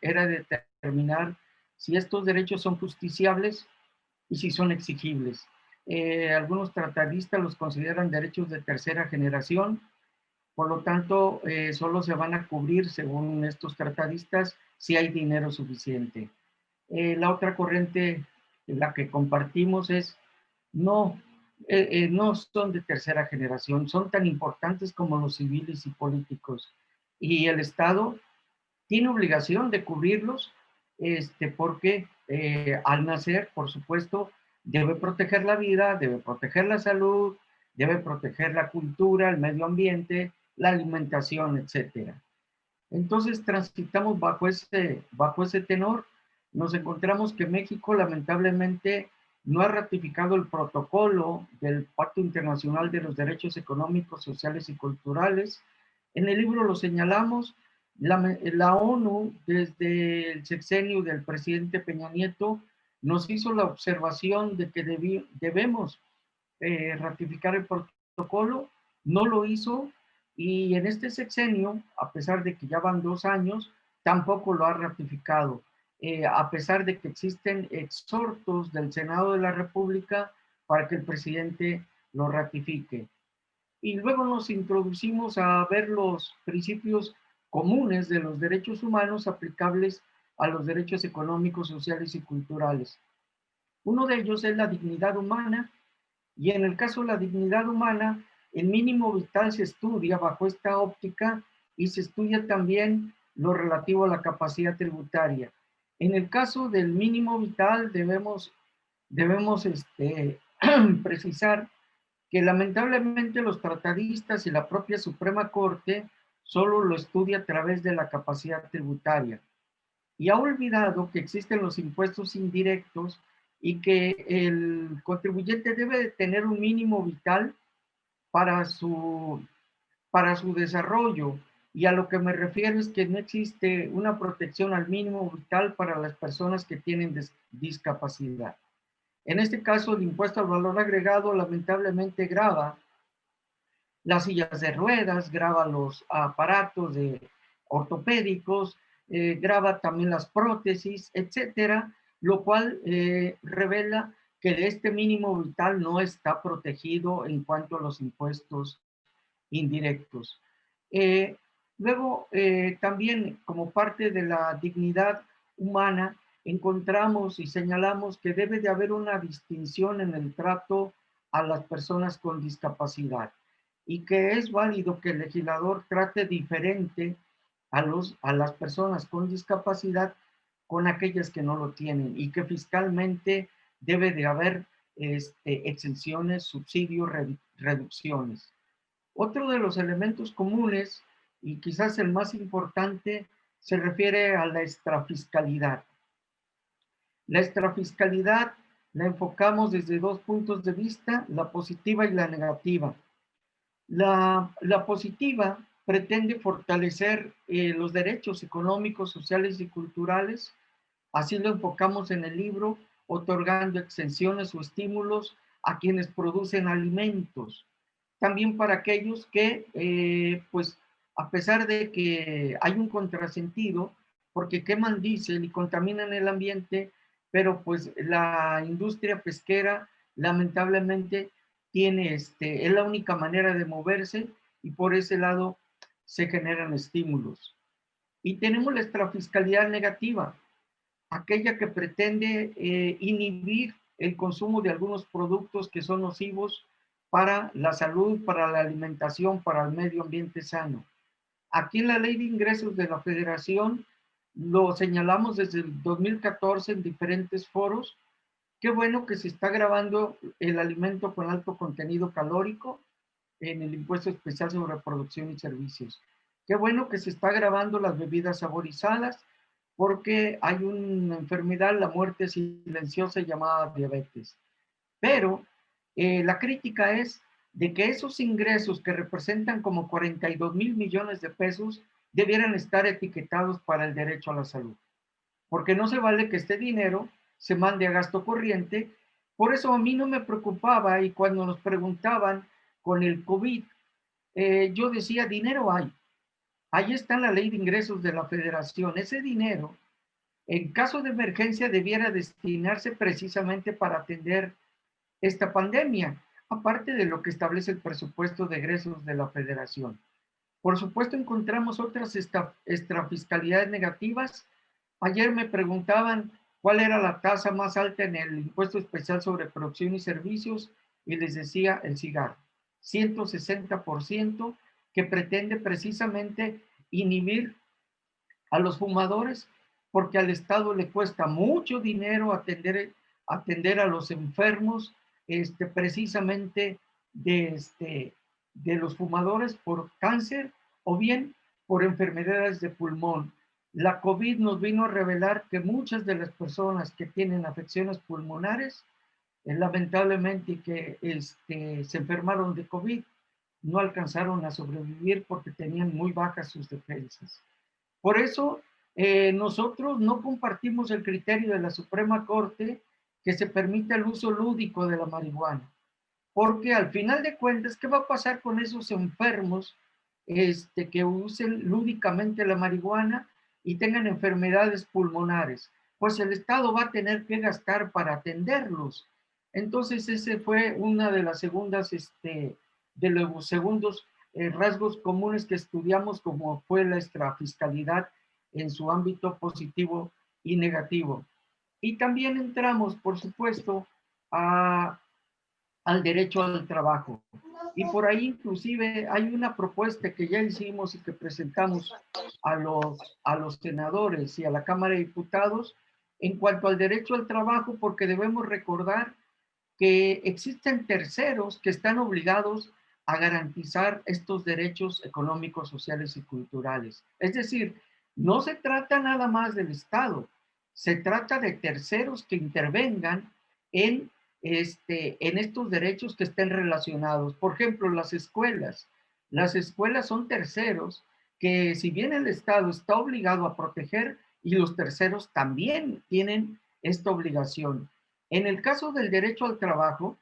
era determinar si estos derechos son justiciables y si son exigibles. Algunos tratadistas los consideran derechos de tercera generación, por lo tanto, solo se van a cubrir, según estos tratadistas, si hay dinero suficiente. La otra corriente, la que compartimos, es no son de tercera generación, son tan importantes como los civiles y políticos. Y el Estado tiene obligación de cubrirlos, porque al nacer, por supuesto, debe proteger la vida, debe proteger la salud, debe proteger la cultura, el medio ambiente, la alimentación, etc. Entonces transitamos bajo ese tenor. Nos encontramos que México lamentablemente no ha ratificado el protocolo del Pacto Internacional de los Derechos Económicos, Sociales y Culturales. En el libro lo señalamos. La ONU, desde el sexenio del presidente Peña Nieto, nos hizo la observación de que debemos ratificar el protocolo, no lo hizo, y en este sexenio, a pesar de que ya van 2 años, tampoco lo ha ratificado, a pesar de que existen exhortos del Senado de la República para que el presidente lo ratifique. Y luego nos introducimos a ver los principios comunes de los derechos humanos aplicables a los derechos económicos, sociales y culturales. Uno de ellos es la dignidad humana, y en el caso de la dignidad humana, el mínimo vital se estudia bajo esta óptica y se estudia también lo relativo a la capacidad tributaria. En el caso del mínimo vital debemos precisar que lamentablemente los tratadistas y la propia Suprema Corte solo lo estudia a través de la capacidad tributaria y ha olvidado que existen los impuestos indirectos y que el contribuyente debe de tener un mínimo vital para su desarrollo. Y a lo que me refiero es que no existe una protección al mínimo vital para las personas que tienen discapacidad. En este caso, el impuesto al valor agregado lamentablemente grava las sillas de ruedas, grava los aparatos ortopédicos, grava también las prótesis, etcétera, lo cual revela que este mínimo vital no está protegido en cuanto a los impuestos indirectos. Luego, también como parte de la dignidad humana, encontramos y señalamos que debe de haber una distinción en el trato a las personas con discapacidad y que es válido que el legislador trate diferente a las personas con discapacidad con aquellas que no lo tienen y que fiscalmente debe de haber exenciones, subsidios, reducciones. Otro de los elementos comunes, y quizás el más importante, se refiere a la extrafiscalidad. La extrafiscalidad la enfocamos desde dos puntos de vista, la positiva y la negativa. La positiva pretende fortalecer los derechos económicos, sociales y culturales. Así lo enfocamos en el libro, otorgando exenciones o estímulos a quienes producen alimentos. También para aquellos que, pues, a pesar de que hay un contrasentido, porque queman diésel y contaminan el ambiente, pero pues la industria pesquera lamentablemente tiene, es la única manera de moverse y por ese lado se generan estímulos. Y tenemos la extrafiscalidad negativa, aquella que pretende inhibir el consumo de algunos productos que son nocivos para la salud, para la alimentación, para el medio ambiente sano. Aquí en la Ley de Ingresos de la Federación lo señalamos desde el 2014 en diferentes foros. Qué bueno que se está grabando el alimento con alto contenido calórico en el impuesto especial sobre producción y servicios. Qué bueno que se está grabando las bebidas saborizadas, porque hay una enfermedad, la muerte silenciosa llamada diabetes. Pero la crítica es de que esos ingresos que representan como 42 mil millones de pesos debieran estar etiquetados para el derecho a la salud. Porque no se vale que este dinero se mande a gasto corriente. Por eso a mí no me preocupaba y cuando nos preguntaban con el COVID, yo decía, dinero hay. Ahí está la Ley de Ingresos de la Federación. Ese dinero, en caso de emergencia, debiera destinarse precisamente para atender esta pandemia, aparte de lo que establece el presupuesto de egresos de la Federación. Por supuesto, encontramos otras extrafiscalidades negativas. Ayer me preguntaban cuál era la tasa más alta en el impuesto especial sobre producción y servicios y les decía el cigarro, 160%, que pretende precisamente inhibir a los fumadores porque al Estado le cuesta mucho dinero atender a los enfermos precisamente de los fumadores por cáncer o bien por enfermedades de pulmón. La COVID nos vino a revelar que muchas de las personas que tienen afecciones pulmonares, lamentablemente que se enfermaron de COVID, no alcanzaron a sobrevivir porque tenían muy bajas sus defensas. Por eso, nosotros no compartimos el criterio de la Suprema Corte que se permita el uso lúdico de la marihuana. Porque al final de cuentas, ¿qué va a pasar con esos enfermos que usen lúdicamente la marihuana y tengan enfermedades pulmonares? Pues el Estado va a tener que gastar para atenderlos. Entonces, ese fue una de las de los segundos rasgos comunes que estudiamos, como fue la extrafiscalidad en su ámbito positivo y negativo. Y también entramos, por supuesto, al derecho al trabajo. Y por ahí inclusive hay una propuesta que ya hicimos y que presentamos a los senadores y a la Cámara de Diputados en cuanto al derecho al trabajo, porque debemos recordar que existen terceros que están obligados a garantizar estos derechos económicos, sociales y culturales. Es decir, no se trata nada más del Estado, se trata de terceros que intervengan en estos derechos que estén relacionados. Por ejemplo, las escuelas. Las escuelas son terceros que, si bien el Estado está obligado a proteger, y los terceros también tienen esta obligación. En el caso del derecho al trabajo,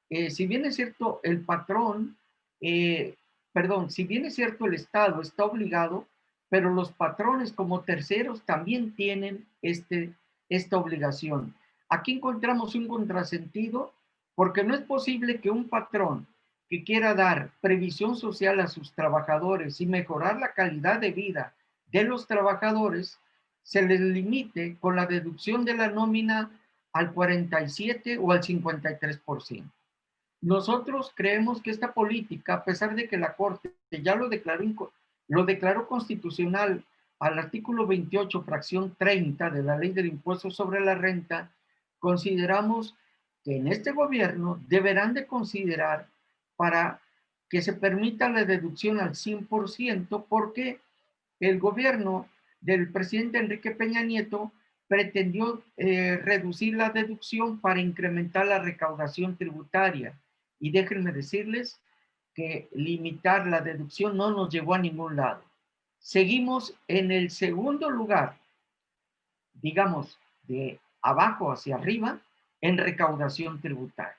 si bien es cierto el patrón, si bien es cierto el Estado está obligado, pero los patrones como terceros también tienen esta obligación. Aquí encontramos un contrasentido porque no es posible que un patrón que quiera dar previsión social a sus trabajadores y mejorar la calidad de vida de los trabajadores, se les limite con la deducción de la nómina al 47 o al 53%. Nosotros creemos que esta política, a pesar de que la Corte ya lo declaró constitucional al artículo 28, fracción 30 de la Ley del Impuesto sobre la Renta, consideramos que en este gobierno deberán de considerar para que se permita la deducción al 100%, porque el gobierno del presidente Enrique Peña Nieto pretendió reducir la deducción para incrementar la recaudación tributaria. Y déjenme decirles que limitar la deducción no nos llevó a ningún lado. Seguimos en el segundo lugar, digamos, de abajo hacia arriba, en recaudación tributaria.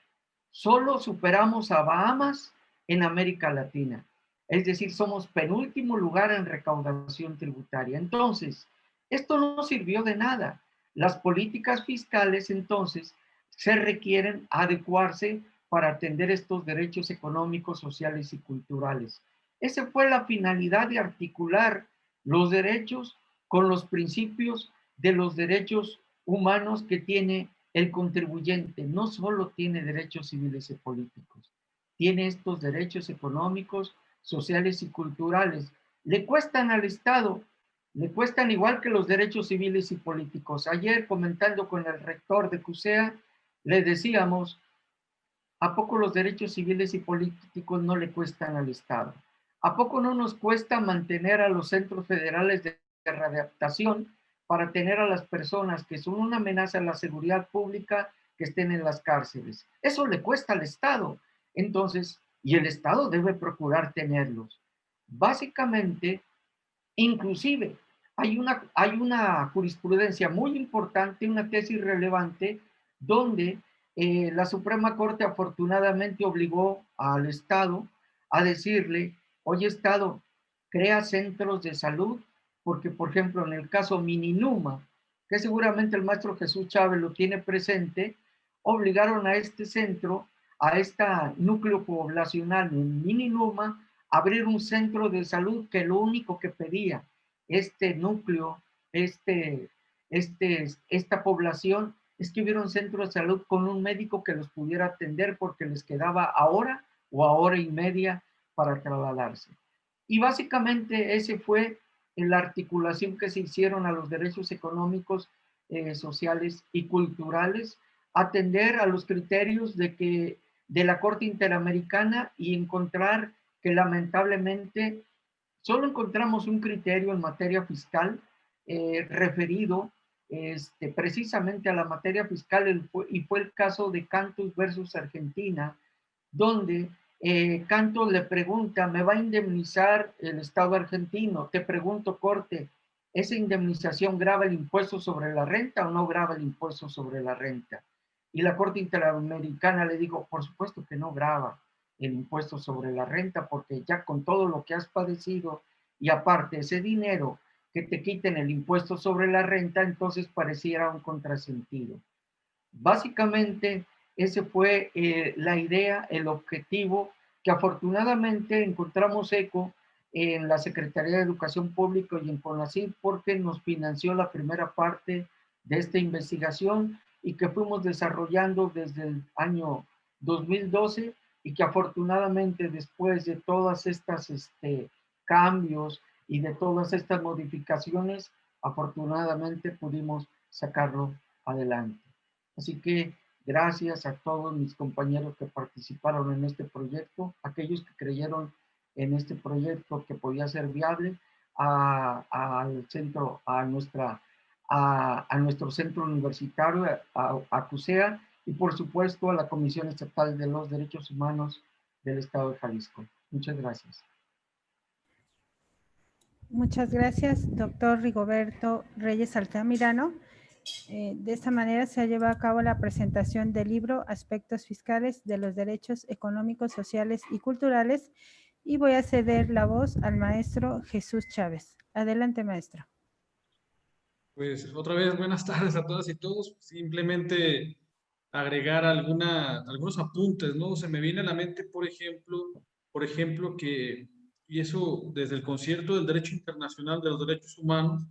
Solo superamos a Bahamas en América Latina. Es decir, somos penúltimo lugar en recaudación tributaria. Entonces, esto no sirvió de nada. Las políticas fiscales, entonces, se requieren adecuarse para atender estos derechos económicos, sociales y culturales. Esa fue la finalidad de articular los derechos con los principios de los derechos humanos que tiene el contribuyente. No solo tiene derechos civiles y políticos, tiene estos derechos económicos, sociales y culturales. Le cuestan al Estado, le cuestan igual que los derechos civiles y políticos. Ayer, comentando con el rector de CUSEA, le decíamos, ¿a poco los derechos civiles y políticos no le cuestan al Estado? ¿A poco no nos cuesta mantener a los centros federales de readaptación para tener a las personas que son una amenaza a la seguridad pública que estén en las cárceles? Eso le cuesta al Estado. Entonces, y el Estado debe procurar tenerlos. Básicamente, inclusive, hay una jurisprudencia muy importante, una tesis relevante, donde la Suprema Corte afortunadamente obligó al Estado a decirle, oye Estado, crea centros de salud, porque por ejemplo en el caso Mininuma, que seguramente el maestro Jesús Chávez lo tiene presente, obligaron a este centro, a este núcleo poblacional en Mininuma, a abrir un centro de salud que lo único que pedía este núcleo, esta población, es que hubiera un centro de salud con un médico que los pudiera atender porque les quedaba a hora o a hora y media para trasladarse. Y básicamente ese fue la articulación que se hicieron a los derechos económicos, sociales y culturales, atender a los criterios de la Corte Interamericana y encontrar que lamentablemente solo encontramos un criterio en materia fiscal referido precisamente a la materia fiscal, y fue el caso de Cantos versus Argentina, donde Cantos le pregunta, ¿me va a indemnizar el Estado argentino? Te pregunto, Corte, ¿esa indemnización grava el impuesto sobre la renta o no grava el impuesto sobre la renta? Y la Corte Interamericana le dijo, por supuesto que no grava el impuesto sobre la renta, porque ya con todo lo que has padecido y aparte ese dinero que te quiten el impuesto sobre la renta, entonces pareciera un contrasentido. Básicamente, ese fue la idea, el objetivo, que afortunadamente encontramos eco en la Secretaría de Educación Pública y en CONACYT, porque nos financió la primera parte de esta investigación y que fuimos desarrollando desde el año 2012, y que afortunadamente después de todas estas cambios y de todas estas modificaciones, afortunadamente pudimos sacarlo adelante. Así que gracias a todos mis compañeros que participaron en este proyecto, aquellos que creyeron en este proyecto que podía ser viable, al centro, a nuestro centro universitario, a CUSEA, y por supuesto a la Comisión Estatal de los Derechos Humanos del Estado de Jalisco. Muchas gracias. Muchas gracias, doctor Rigoberto Reyes Altamirano. De esta manera se ha llevado a cabo la presentación del libro Aspectos Fiscales de los Derechos Económicos, Sociales y Culturales, y voy a ceder la voz al maestro Jesús Chávez. Adelante, maestro. Pues otra vez, buenas tardes a todas y todos. Simplemente agregar algunos apuntes, ¿no? Se me viene a la mente, por ejemplo, que, y eso desde el concierto del derecho internacional de los derechos humanos,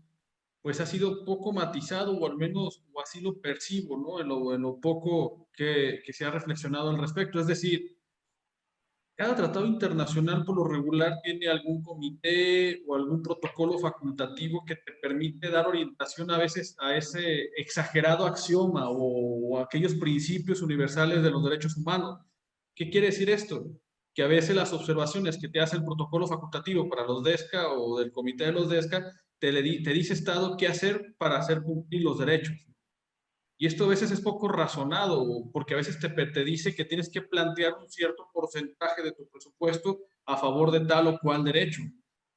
pues ha sido poco matizado, o al menos, o así lo percibo, ¿no? En lo poco que se ha reflexionado al respecto. Es decir, cada tratado internacional por lo regular tiene algún comité o algún protocolo facultativo que te permite dar orientación a veces a ese exagerado axioma o aquellos principios universales de los derechos humanos. ¿Qué quiere decir esto? Que a veces las observaciones que te hace el protocolo facultativo para los DESCA o del comité de los DESCA te dice Estado qué hacer para hacer cumplir los derechos. Y esto a veces es poco razonado, porque a veces te dice que tienes que plantear un cierto porcentaje de tu presupuesto a favor de tal o cual derecho.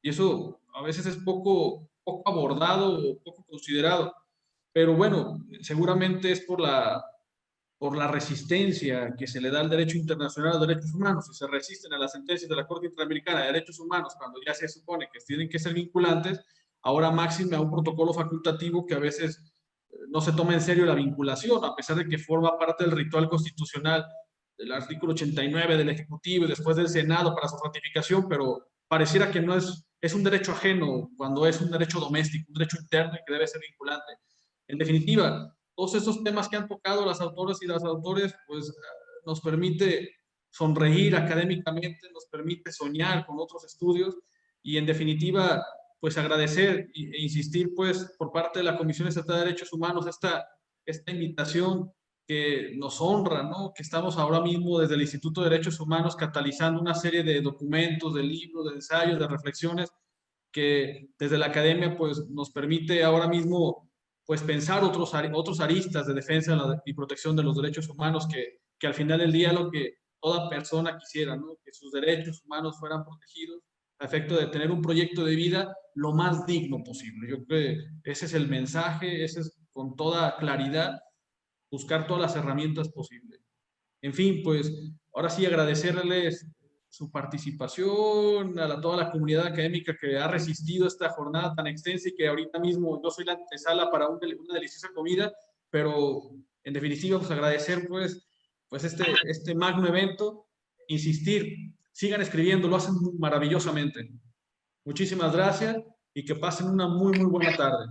Y eso a veces es poco abordado o poco considerado. Pero bueno, seguramente es por la resistencia que se le da al derecho internacional a los derechos humanos, y se resisten a las sentencias de la Corte Interamericana de Derechos Humanos cuando ya se supone que tienen que ser vinculantes, ahora máxime a un protocolo facultativo que a veces no se toma en serio la vinculación, a pesar de que forma parte del ritual constitucional del artículo 89 del Ejecutivo y después del Senado para su ratificación, pero pareciera que no es un derecho ajeno cuando es un derecho doméstico, un derecho interno y que debe ser vinculante. En definitiva, todos esos temas que han tocado las autoras y los autores, pues nos permite sonreír académicamente, nos permite soñar con otros estudios y en definitiva pues agradecer e insistir pues por parte de la Comisión Estatal de Derechos Humanos esta invitación que nos honra, ¿no? Que estamos ahora mismo desde el Instituto de Derechos Humanos catalizando una serie de documentos, de libros, de ensayos, de reflexiones que desde la academia pues nos permite ahora mismo pues pensar otros aristas de defensa y protección de los derechos humanos que al final del día lo que toda persona quisiera, ¿no? Que sus derechos humanos fueran protegidos a efecto de tener un proyecto de vida lo más digno posible. Yo creo que ese es el mensaje, ese es con toda claridad buscar todas las herramientas posibles. En fin, pues ahora sí agradecerles su participación, a toda la comunidad académica que ha resistido esta jornada tan extensa y que ahorita mismo yo soy la antesala para una deliciosa comida, pero en definitiva pues agradecer pues este magno evento, insistir, sigan escribiendo, lo hacen maravillosamente. Muchísimas gracias y que pasen una muy buena tarde.